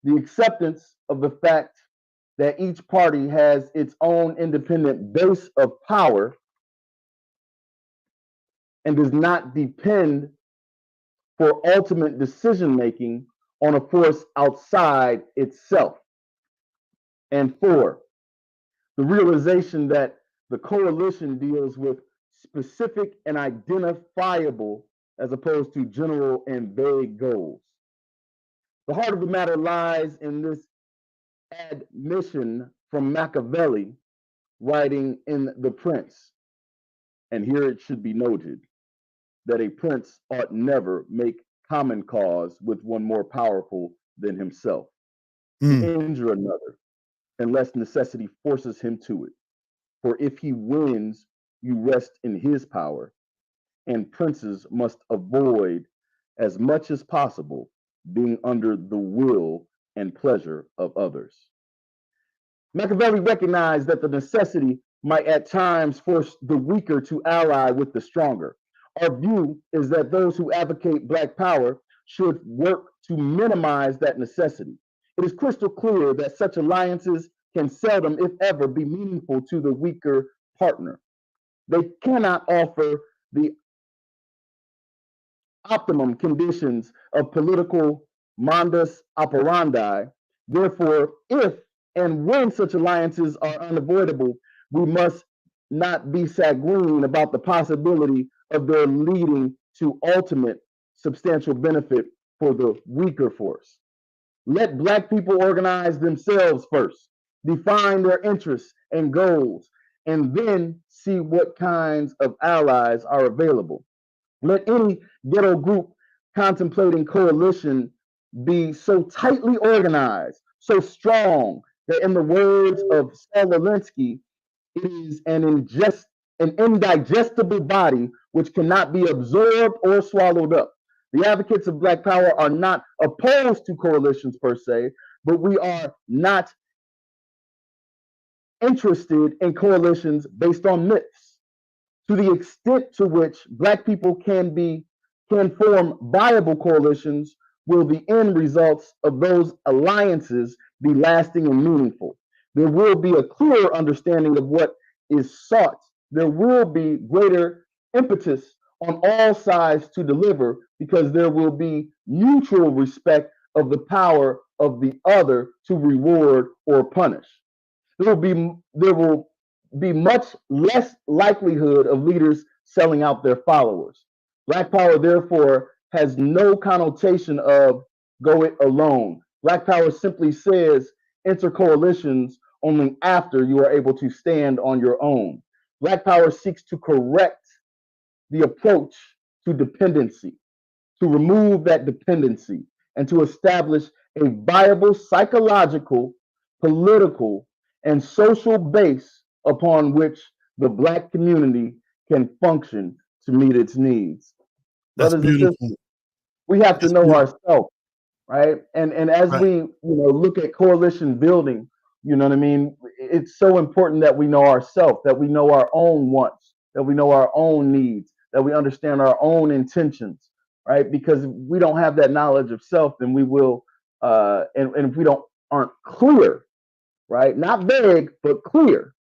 the acceptance of the fact that each party has its own independent base of power and does not depend for ultimate decision-making on a force outside itself. And 4, the realization that the coalition deals with specific and identifiable as opposed to general and vague goals. The heart of the matter lies in this admission from Machiavelli, writing in The Prince. And here it should be noted that a prince ought never make common cause with one more powerful than himself, to injure another, unless necessity forces him to it. For if he wins, you rest in his power, and princes must avoid as much as possible being under the will and pleasure of others. Machiavelli recognized that the necessity might at times force the weaker to ally with the stronger. Our view is that those who advocate Black power should work to minimize that necessity. It is crystal clear that such alliances can seldom, if ever, be meaningful to the weaker partner. They cannot offer the optimum conditions of political modus operandi. Therefore, if and when such alliances are unavoidable, we must not be sanguine about the possibility of their leading to ultimate substantial benefit for the weaker force. Let Black people organize themselves first, define their interests and goals, and then see what kinds of allies are available. Let any ghetto group contemplating coalition be so tightly organized, so strong, that in the words of Saul Alinsky, it is an indigestible body which cannot be absorbed or swallowed up. The advocates of Black power are not opposed to coalitions per se, but we are not interested in coalitions based on myths. To the extent to which Black people can form viable coalitions, will the end results of those alliances be lasting and meaningful. There will be a clearer understanding of what is sought. There will be greater impetus on all sides to deliver, because there will be mutual respect of the power of the other to reward or punish. There will be much less likelihood of leaders selling out their followers. Black power, therefore, has no connotation of go it alone. Black power simply says enter coalitions only after you are able to stand on your own. Black power seeks to correct the approach to dependency, to remove that dependency, and to establish a viable psychological, political, and social base upon which the Black community can function to meet its needs. That's Brothers beautiful. and sisters, we have to know ourselves, right? And as Right. we look at coalition building, you know what I mean? It's so important that we know ourselves, that we know our own wants, that we know our own needs, that we understand our own intentions, right? Because if we don't have that knowledge of self, then we will, and if we aren't clear, right? Not vague, but clear,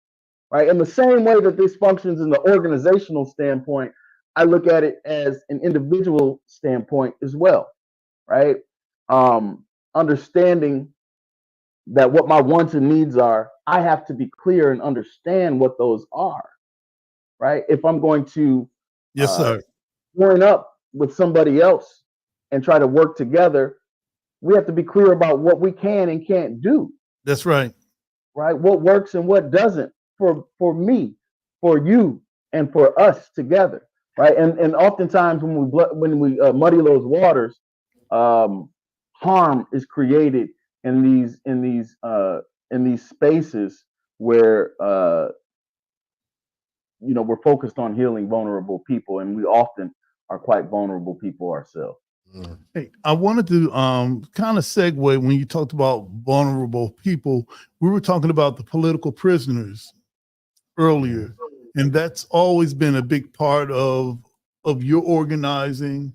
right? In the same way that this functions in the organizational standpoint, I look at it as an individual standpoint as well, right? Understanding that what my wants and needs are, I have to be clear and understand what those are, right? If I'm going to Yes, sir. join up with somebody else and try to work together, we have to be clear about what we can and can't do. That's right. Right? What works and what doesn't for me, for you, and for us together. Right? And oftentimes when we muddy those waters, harm is created in these spaces where we're focused on healing vulnerable people, and we often are quite vulnerable people ourselves. Hey, I wanted to kind of segue when you talked about vulnerable people. We were talking about the political prisoners earlier, and that's always been a big part of your organizing.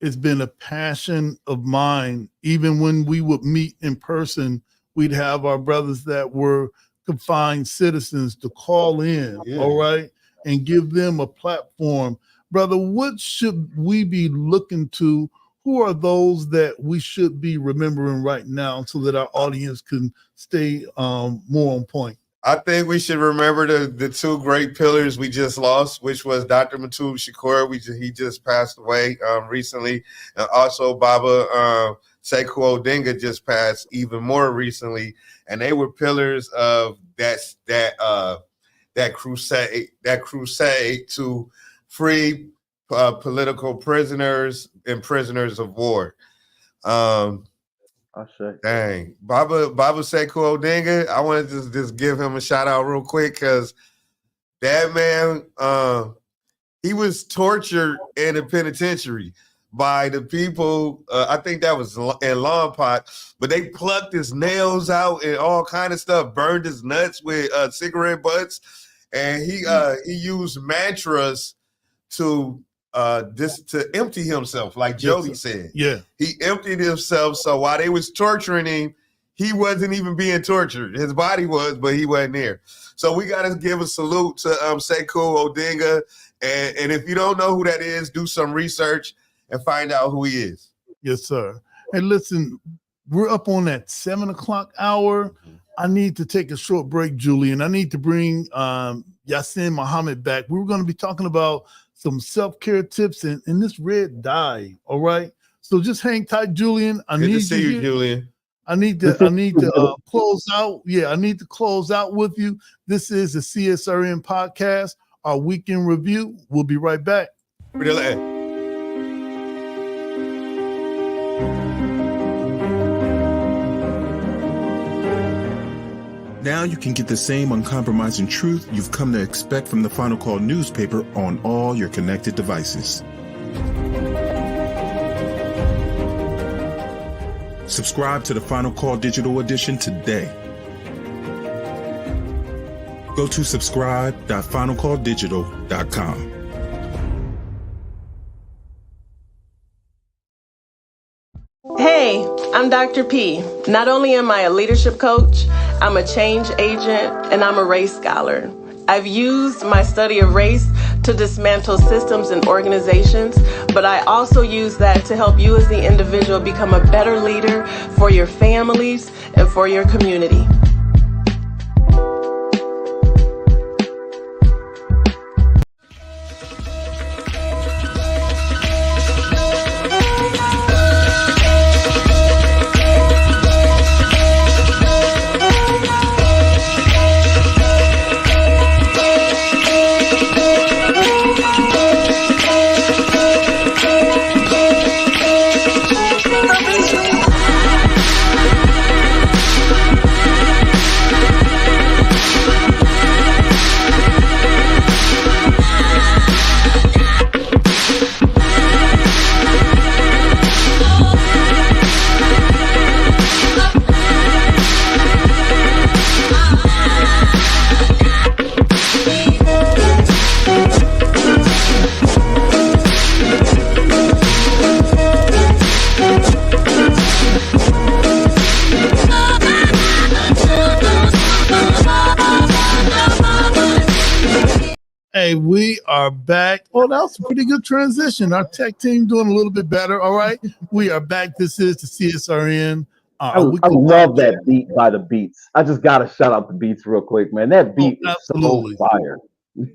It's been a passion of mine. Even when we would meet in person, we'd have our brothers that were confined citizens to call in, all right, and give them a platform. Brother, what should we be looking to? Who are those that we should be remembering right now so that our audience can stay more on point? I think we should remember the two great pillars we just lost, which was Dr. Matul Shakur. He just passed away recently. And also Baba Sekou Odinga just passed even more recently. And they were pillars of that crusade to free political prisoners and prisoners of war. Dang, Baba Sekou Odinga, I wanted to just give him a shout out real quick because that man, he was tortured in a penitentiary by the people. I think that was in Lompoc, but they plucked his nails out and all kind of stuff, burned his nuts with cigarette butts, and he used mantras to empty himself, like Jody said. Yeah, he emptied himself. So while they was torturing him, he wasn't even being tortured. His body was, but he wasn't there. So we got to give a salute to Sekou Odinga. And if you don't know who that is, do some research and find out who he is. Yes, sir. Hey, listen, we're up on that 7 o'clock hour. I need to take a short break, Julian. I need to bring Yasin Muhammad back. We were going to be talking about some self-care tips and this red dye. All right. So just hang tight, Julian. Good to see you, Julian. I need to close out. Yeah, I need to close out with you. This is the CSRN podcast, our weekend review. We'll be right back. Now you can get the same uncompromising truth you've come to expect from the Final Call newspaper on all your connected devices. Subscribe to the Final Call digital edition today. Go to subscribe.finalcalldigital.com. Hey, I'm Dr. P. Not only am I a leadership coach, I'm a change agent and I'm a race scholar. I've used my study of race to dismantle systems and organizations, but I also use that to help you as the individual become a better leader for your families and for your community. Hey, we are back. Oh, that was a pretty good transition. Our tech team doing a little bit better. All right. We are back. This is the CSRN. I love that beat by the Beats. I just got to shout out the Beats real quick, man. That beat is so fire.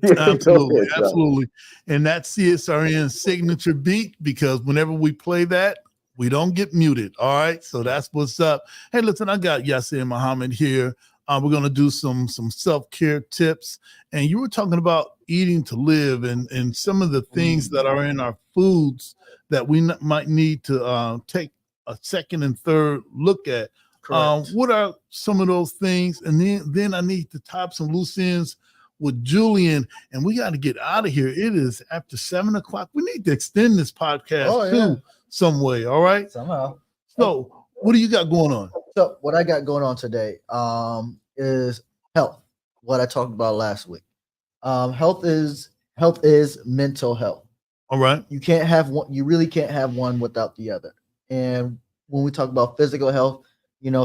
Absolutely. Absolutely. And that's CSRN signature beat, because whenever we play that, we don't get muted. All right. So that's what's up. Hey, listen, I got Yasser Muhammad here. We're going to do some self-care tips. And you were talking about eating to live and some of the things that are in our foods that we might need to take a second and third look at. What are some of those things? And then I need to top some loose ends with Julian, and we got to get out of here. It is after 7 o'clock. We need to extend this podcast too some way. All right. Somehow. So what do you got going on? So what I got going on today is health. What I talked about last week. Health is mental health. All right. You can't have one. You really can't have one without the other. And when we talk about physical health,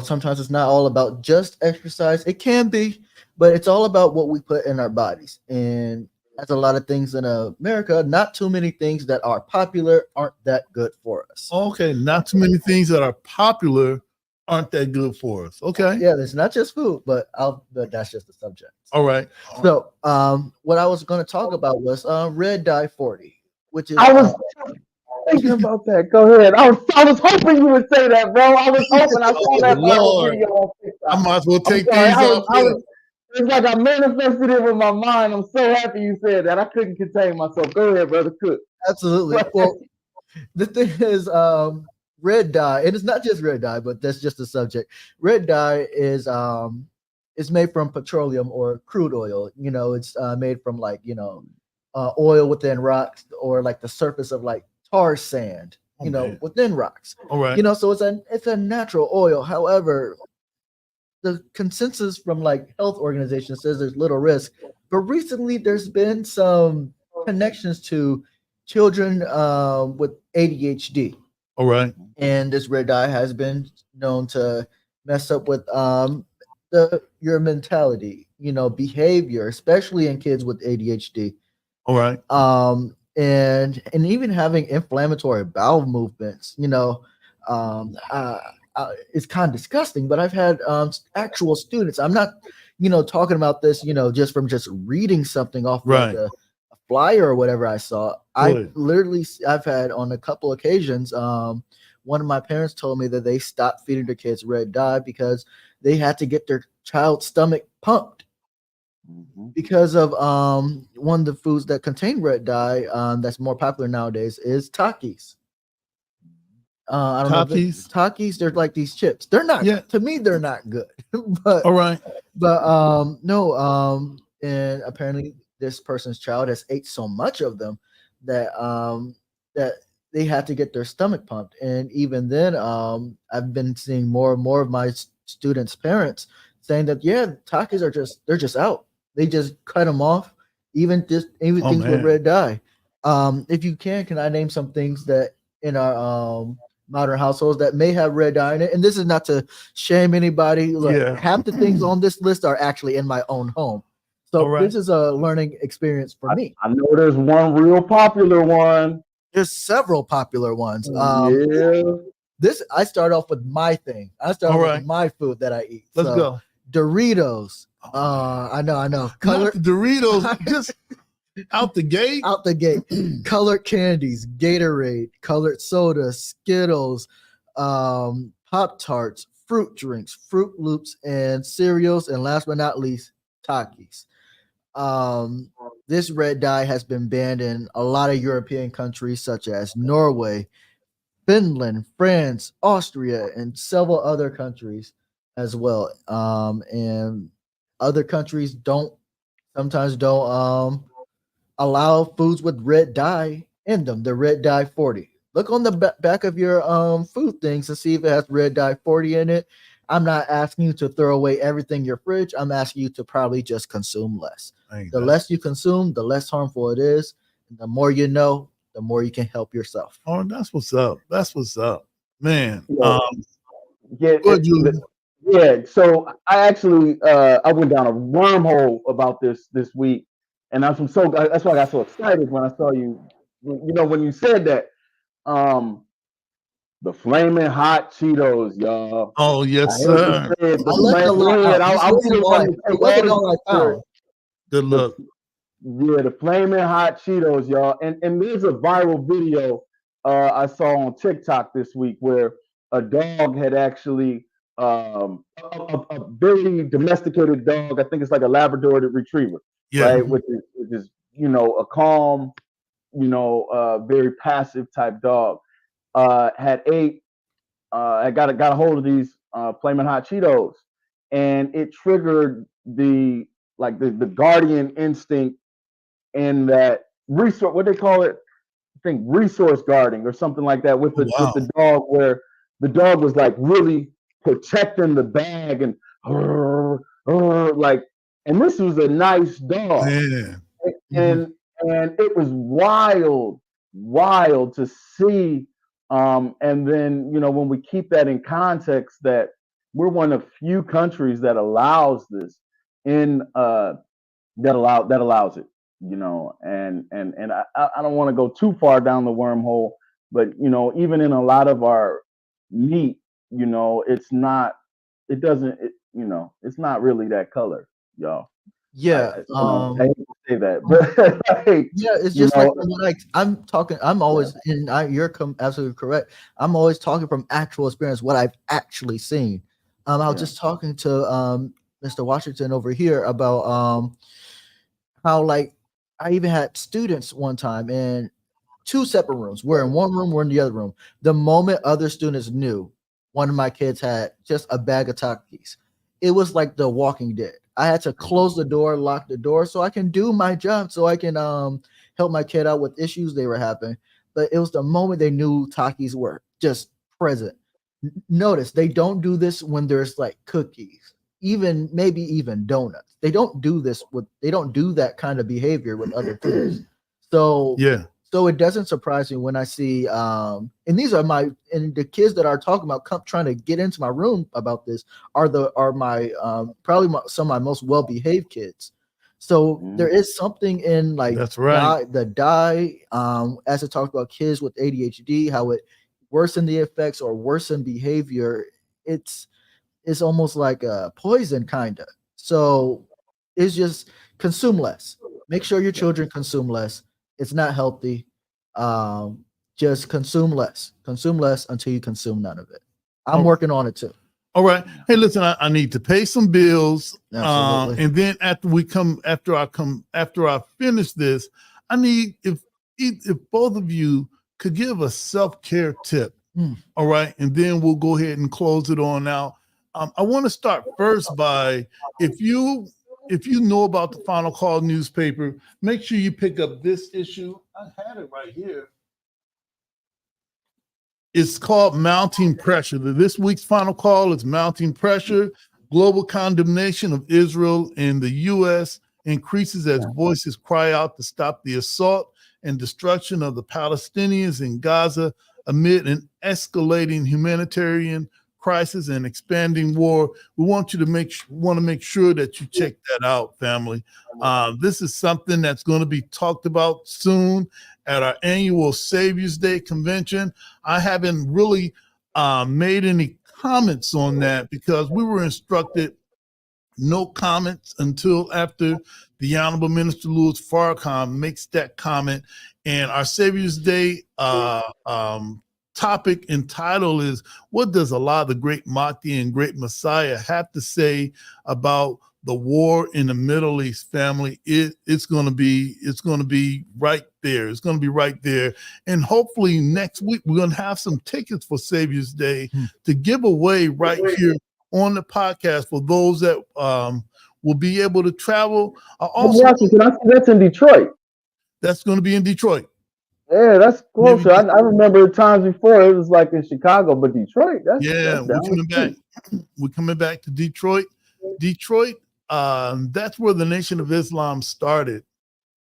sometimes it's not all about just exercise. It can be, but it's all about what we put in our bodies. And there's a lot of things in America, not too many things that are popular aren't that good for us. Okay, not too many things that are popular aren't that good for us. Okay. Yeah, it's not just food, but that's just the subject. All right. So what I was going to talk about was red dye 40, which is I was thinking about that. Go ahead. I was hoping you would say that, bro. I was hoping. I saw that video on TikTok. I might as well take these off. It's like I manifested it with my mind. I'm so happy you said that. I couldn't contain myself. Go ahead, brother. Cook. Absolutely. Well, the thing is, red dye, and it's not just red dye, but that's just the subject. Red dye is made from petroleum or crude oil. It's made from oil within rocks, or like the surface of like tar sand, within rocks. All right. So it's a natural oil. However, the consensus from health organizations says there's little risk, but recently there's been some connections to children with ADHD. All right. And this red dye has been known to mess up with your mentality, behavior, especially in kids with ADHD. All right. And even having inflammatory bowel movements, it's kind of disgusting, but I've had actual students. I'm not, talking about this, just from just reading something off right. a flyer or whatever I saw. I've had on a couple occasions, one of my parents told me that they stopped feeding their kids red dye because they had to get their child's stomach pumped because of one of the foods that contain red dye that's more popular nowadays is Takis. I don't know. Takis, they're like these chips. They're not, to me, they're not good. But all right. But and apparently this person's child has ate so much of them that that they had to get their stomach pumped. And even then, I've been seeing more and more of my students' parents saying that Takis they're just out. They just cut them off. Even things with red dye. If you can I name some things that in our modern households that may have red dye in it? And this is not to shame anybody. Half the things on this list are actually in my own home. So this is a learning experience for me. I know there's one real popular one. There's several popular ones. This I start off with my thing. I start off with my food that I eat. Let's go. Doritos. I know. Color Doritos just out the gate. Out the gate. Colored candies, Gatorade, colored soda, Skittles, Pop-Tarts, fruit drinks, Fruit Loops, and cereals, and last but not least, Takis. This red dye has been banned in a lot of European countries such as Norway, Finland, France, Austria, and several other countries as well. And other countries sometimes don't allow foods with red dye in them, the red dye 40. Look on the back of your food things and see if it has red dye 40 in it. I'm not asking you to throw away everything in your fridge. I'm asking you to probably just consume less. The less you consume, the less harmful it is. The more you know, the more you can help yourself. Oh, that's what's up. That's what's up, man. Yeah. So I actually I went down a wormhole about this week, And that's why I got so excited when I saw you. You know, when you said that, the flaming hot Cheetos, y'all. Oh yes, I hate to sir. say it, I left a go lot ahead. out. I This is really why. wanted to It take all wasn't the all I found. Good luck. The flaming hot Cheetos, y'all. And there's a viral video I saw on TikTok this week where a dog had actually a very domesticated dog. I think it's like a Labrador retriever, Yeah. right? Which is you know, a calm, you know, very passive type dog. Had got a hold of these flaming hot Cheetos, and it triggered the guardian instinct and that resource, what they call it, I think resource guarding or something like that with the dog, where the dog was like really protecting the bag and like, and this was a nice dog. Yeah. And it was wild to see. And then, you know, when we keep that in context, that we're one of few countries that allows this in that allows it, you know, and I don't want to go too far down the wormhole, but you know, even in a lot of our meat, you know, it's not really that color, y'all. Yeah. I hate to say that, but like, Yeah, it's you just like know, I'm talking. I'm always you're absolutely correct. I'm always talking from actual experience, what I've actually seen. I was just talking to Mr. Washington over here about how, like, I even had students one time in two separate rooms. We're in one room, we're in the other room. The moment other students knew one of my kids had just a bag of Takis, it was like The Walking Dead. I had to close the door, lock the door, so I can do my job, so I can help my kid out with issues they were having. But it was the moment they knew Takis were just present. Notice they don't do this when there's like cookies, maybe even donuts. They don't do that kind of behavior with other kids. So yeah. So it doesn't surprise me when I see and these are the kids that are talking about trying to get into my room about this are my probably some of my most well-behaved kids. So there is something in like that's right. As it talks about kids with ADHD, how it worsen the effects or worsen behavior. It's almost like a poison kind of. So it's just consume less. Make sure your children consume less. It's not healthy. Just consume less until you consume none of it. I'm working on it too. All right. Hey, listen, I need to pay some bills. Absolutely. And then after I finish this, I need if both of you could give a self-care tip. All right. And then we'll go ahead and close it on out. I want to start first by if you know about the Final Call newspaper, make sure you pick up this issue. I had it right here. It's called Mounting Pressure. This week's Final Call is Mounting Pressure. Global condemnation of Israel and the U.S. increases as voices cry out to stop the assault and destruction of the Palestinians in Gaza amid an escalating humanitarian crisis and expanding war. We want you to make sure that you check that out, family. This is something that's going to be talked about soon at our annual Savior's Day convention. I haven't really made any comments on that because we were instructed no comments until after the Honorable Minister Louis Farrakhan makes that comment. And our Savior's Day topic and title is, what does Allah, the great Mahdi and great Messiah, have to say about the war in the Middle East, family? It's going to be right there. It's going to be right there. And hopefully next week we're going to have some tickets for Savior's Day to give away right here on the podcast for those that will be able to travel. That's in Detroit. That's going to be in Detroit. Yeah, that's closer. I remember times before it was like in Chicago, but Detroit. We're coming back. We're coming back to Detroit. Detroit, that's where the Nation of Islam started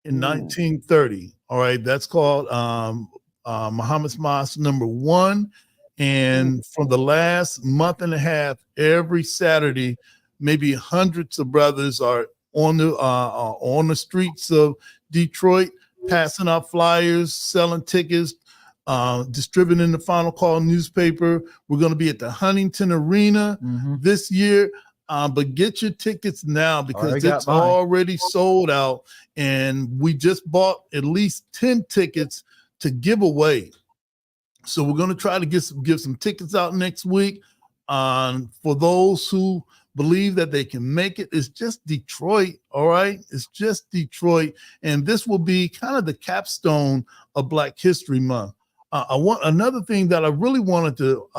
in 1930. All right, that's called Muhammad's Mosque #1. And for the last month and a half, every Saturday, maybe hundreds of brothers are on the streets of Detroit, passing out flyers, selling tickets, distributing the Final Call newspaper. We're going to be at the Huntington Arena this year. But get your tickets now because it's already sold out. And we just bought at least 10 tickets to give away. So we're going to try to give some tickets out next week. For those who believe that they can make it, it's just Detroit. All right. It's just Detroit. And this will be kind of the capstone of Black History Month. Another thing that I really wanted to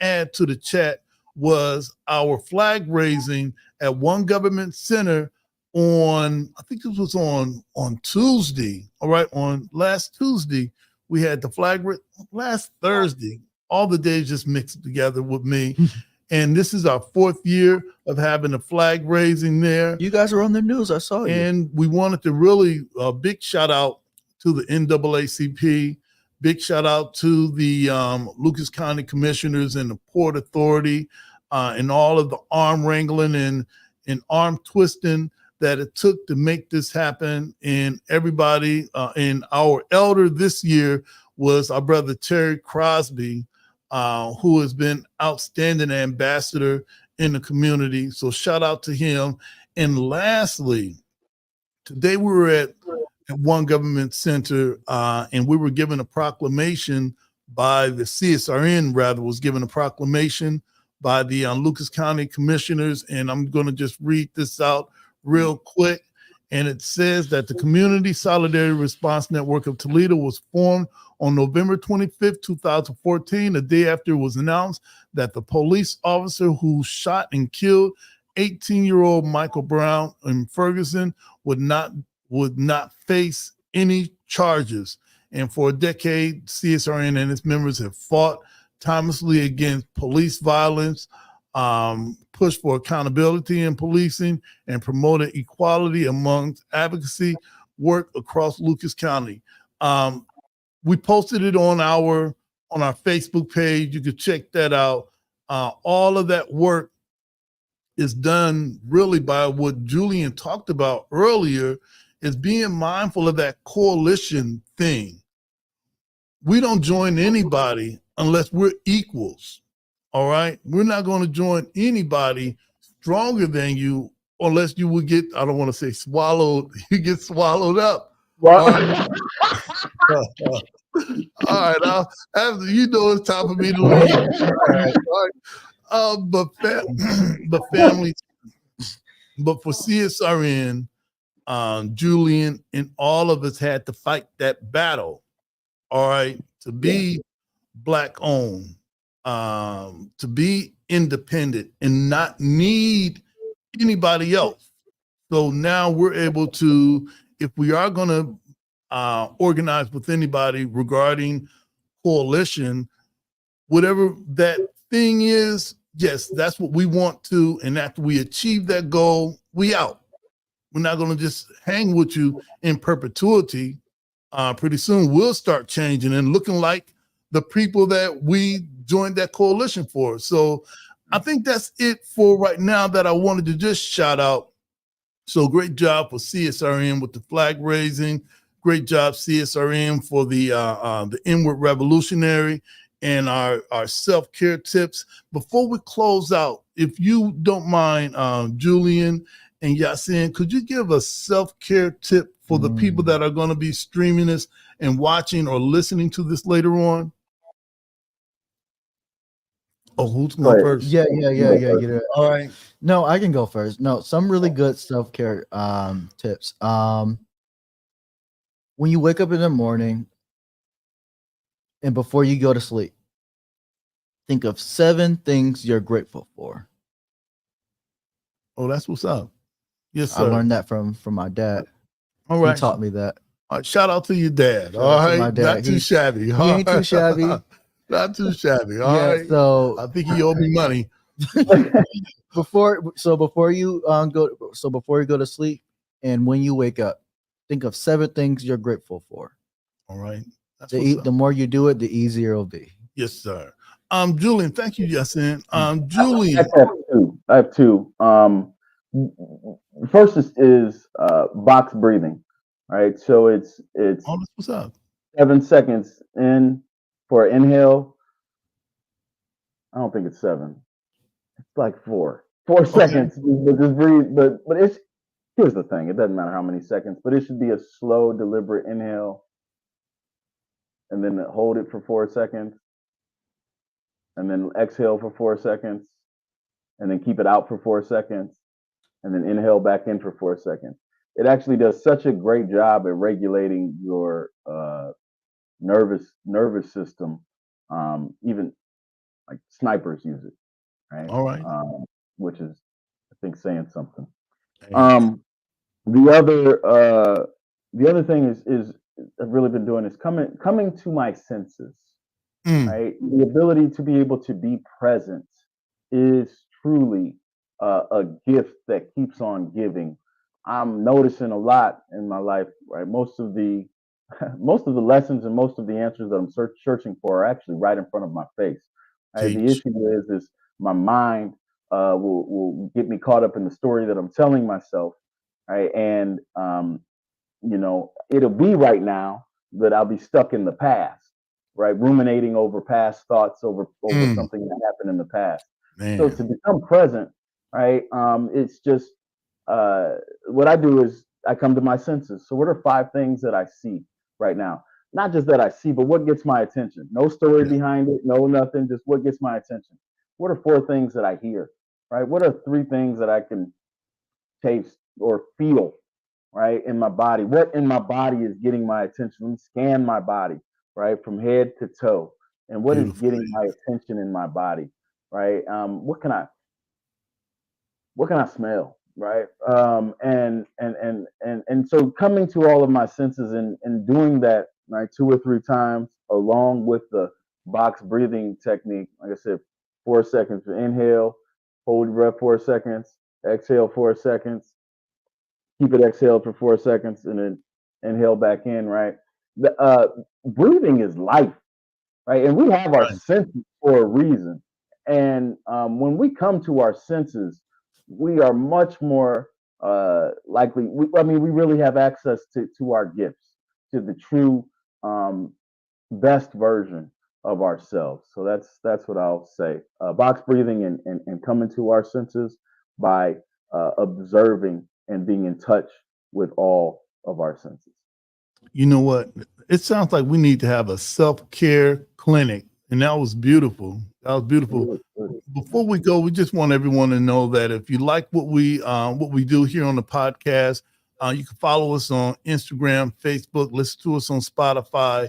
add to the chat was our flag raising at One Government Center on, I think it was on Tuesday. All right. On last Tuesday, we had the flag last Thursday. All the days just mixed together with me. And this is our 4th year of having a flag raising there. You guys are on the news. I saw you. And we wanted to really big shout out to the NAACP. Big shout out to the Lucas County Commissioners and the Port Authority and all of the arm wrangling and arm twisting that it took to make this happen. And everybody, and our elder this year was our brother Terry Crosby, who has been outstanding ambassador in the community. So shout out to him. And lastly, today we were at One Government Center, and we were given a proclamation by the CSRN, was given a proclamation by the Lucas County Commissioners. And I'm going to just read this out real quick. And it says that the Community Solidarity Response Network of Toledo was formed on November 25th, 2014, the day after it was announced that the police officer who shot and killed 18-year-old Michael Brown in Ferguson would not face any charges. And for a decade, CSRN and its members have fought tirelessly against police violence, pushed for accountability in policing, and promoted equality amongst advocacy work across Lucas County. We posted it on our Facebook page. You could check that out. All of that work is done really by what Julian talked about earlier, is being mindful of that coalition thing. We don't join anybody unless we're equals. All right. We're not going to join anybody stronger than you unless you would get, I don't want to say swallowed, you get swallowed up. All right. All right. After, it's time for me to leave. All right. But family, but for CSRN, Julian and all of us had to fight that battle. All right. To be Black owned. To be independent and not need anybody else. So now we're able to, if we are going to organize with anybody regarding coalition, whatever that thing is, yes, that's what we want to. And after we achieve that goal, we out. We're not going to just hang with you in perpetuity. Pretty soon we'll start changing and looking like the people that we joined that coalition for. So I think that's it for right now that I wanted to just shout out. So great job for CSRN with the flag raising. Great job, CSRN, for the Inward Revolutionary and our self-care tips. Before we close out, if you don't mind, Julian and Yasin, could you give a self-care tip for the people that are going to be streaming this and watching or listening to this later on? Oh, who's going first? Yeah. All right. No, I can go first. No, some really good self-care tips. When you wake up in the morning and before you go to sleep, think of 7 things you're grateful for. Oh, that's what's up. Yes, sir. I learned that from my dad. All right. He taught me that. All right, shout out to your dad. All right. My dad. Not too shabby. He ain't too shabby. Not too shabby. All right. So I think he owed me money. before you go to sleep and when you wake up, think of 7 things you're grateful for. All right. The more you do it, the easier it'll be. Yes, sir. Julian, thank you, Yasin. Julian. I have two. First is box breathing, right? So it's what's up? 7 seconds in for inhale. I don't think it's 7. It's like 4 seconds. But just breathe. But it's here's the thing. It doesn't matter how many seconds, but it should be a slow, deliberate inhale, and then hold it for 4 seconds, and then exhale for 4 seconds, and then keep it out for 4 seconds, and then inhale back in for 4 seconds. It actually does such a great job at regulating your nervous system. Even like snipers use it, right? All right. Which is, I think, saying something. Hey. The other thing is I've really been doing is coming to my senses, right? The ability to be able to be present is truly a gift that keeps on giving. I'm noticing a lot in my life, right? Most of the lessons and most of the answers that I'm searching for are actually right in front of my face. Right? The issue is my mind will get me caught up in the story that I'm telling myself, right? And it'll be right now that I'll be stuck in the past, right? Ruminating over past thoughts over something that happened in the past. Man. So to become present, right? It's just what I do is I come to my senses. So what are 5 things that I see right now? Not just that I see, but what gets my attention? No story behind it, no nothing, just what gets my attention. What are 4 things that I hear, right? What are 3 things that I can taste or feel, right, in my body? What in my body is getting my attention? Let me scan my body, right, from head to toe. And what is getting my attention in my body, right? What can I smell? Right. And so coming to all of my senses and doing that, right, 2 or 3 times along with the box breathing technique. Like I said, 4 seconds for inhale, hold your breath 4 seconds, exhale 4 seconds, keep it exhaled for 4 seconds, and then inhale back in, right? The breathing is life, right? And we have our senses for a reason. And when we come to our senses, we are much more likely. We really have access to our gifts, to the true best version of ourselves. So that's what I'll say. Box breathing and coming to our senses by observing and being in touch with all of our senses. You know what? It sounds like we need to have a self-care clinic. And that was beautiful. That was beautiful. Before we go, we just want everyone to know that if you like what we do here on the podcast, you can follow us on Instagram, Facebook, listen to us on Spotify,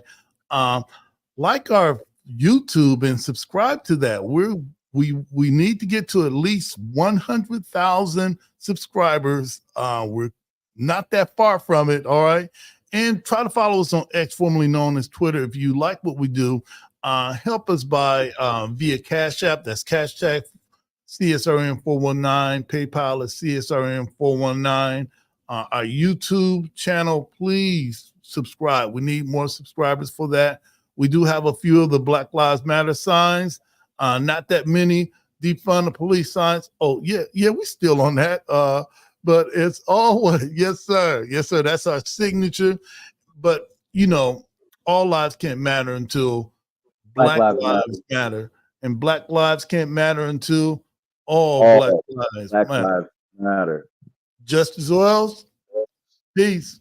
like our YouTube and subscribe to that. We need to get to at least 100,000 subscribers. We're not that far from it. All right. And try to follow us on X, formerly known as Twitter. If you like what we do, help us by via Cash App. That's #CSRN 419. PayPal is CSRN 419. Our YouTube channel, please subscribe. We need more subscribers for that. We do have a few of the Black Lives Matter signs. Not that many defund the police signs. Oh, yeah, we're still on that. But it's always, yes, sir. That's our signature. But, all lives can't matter until Black lives matter. And Black lives can't matter until all Black lives matter. Lives matter. Justice Wells, peace.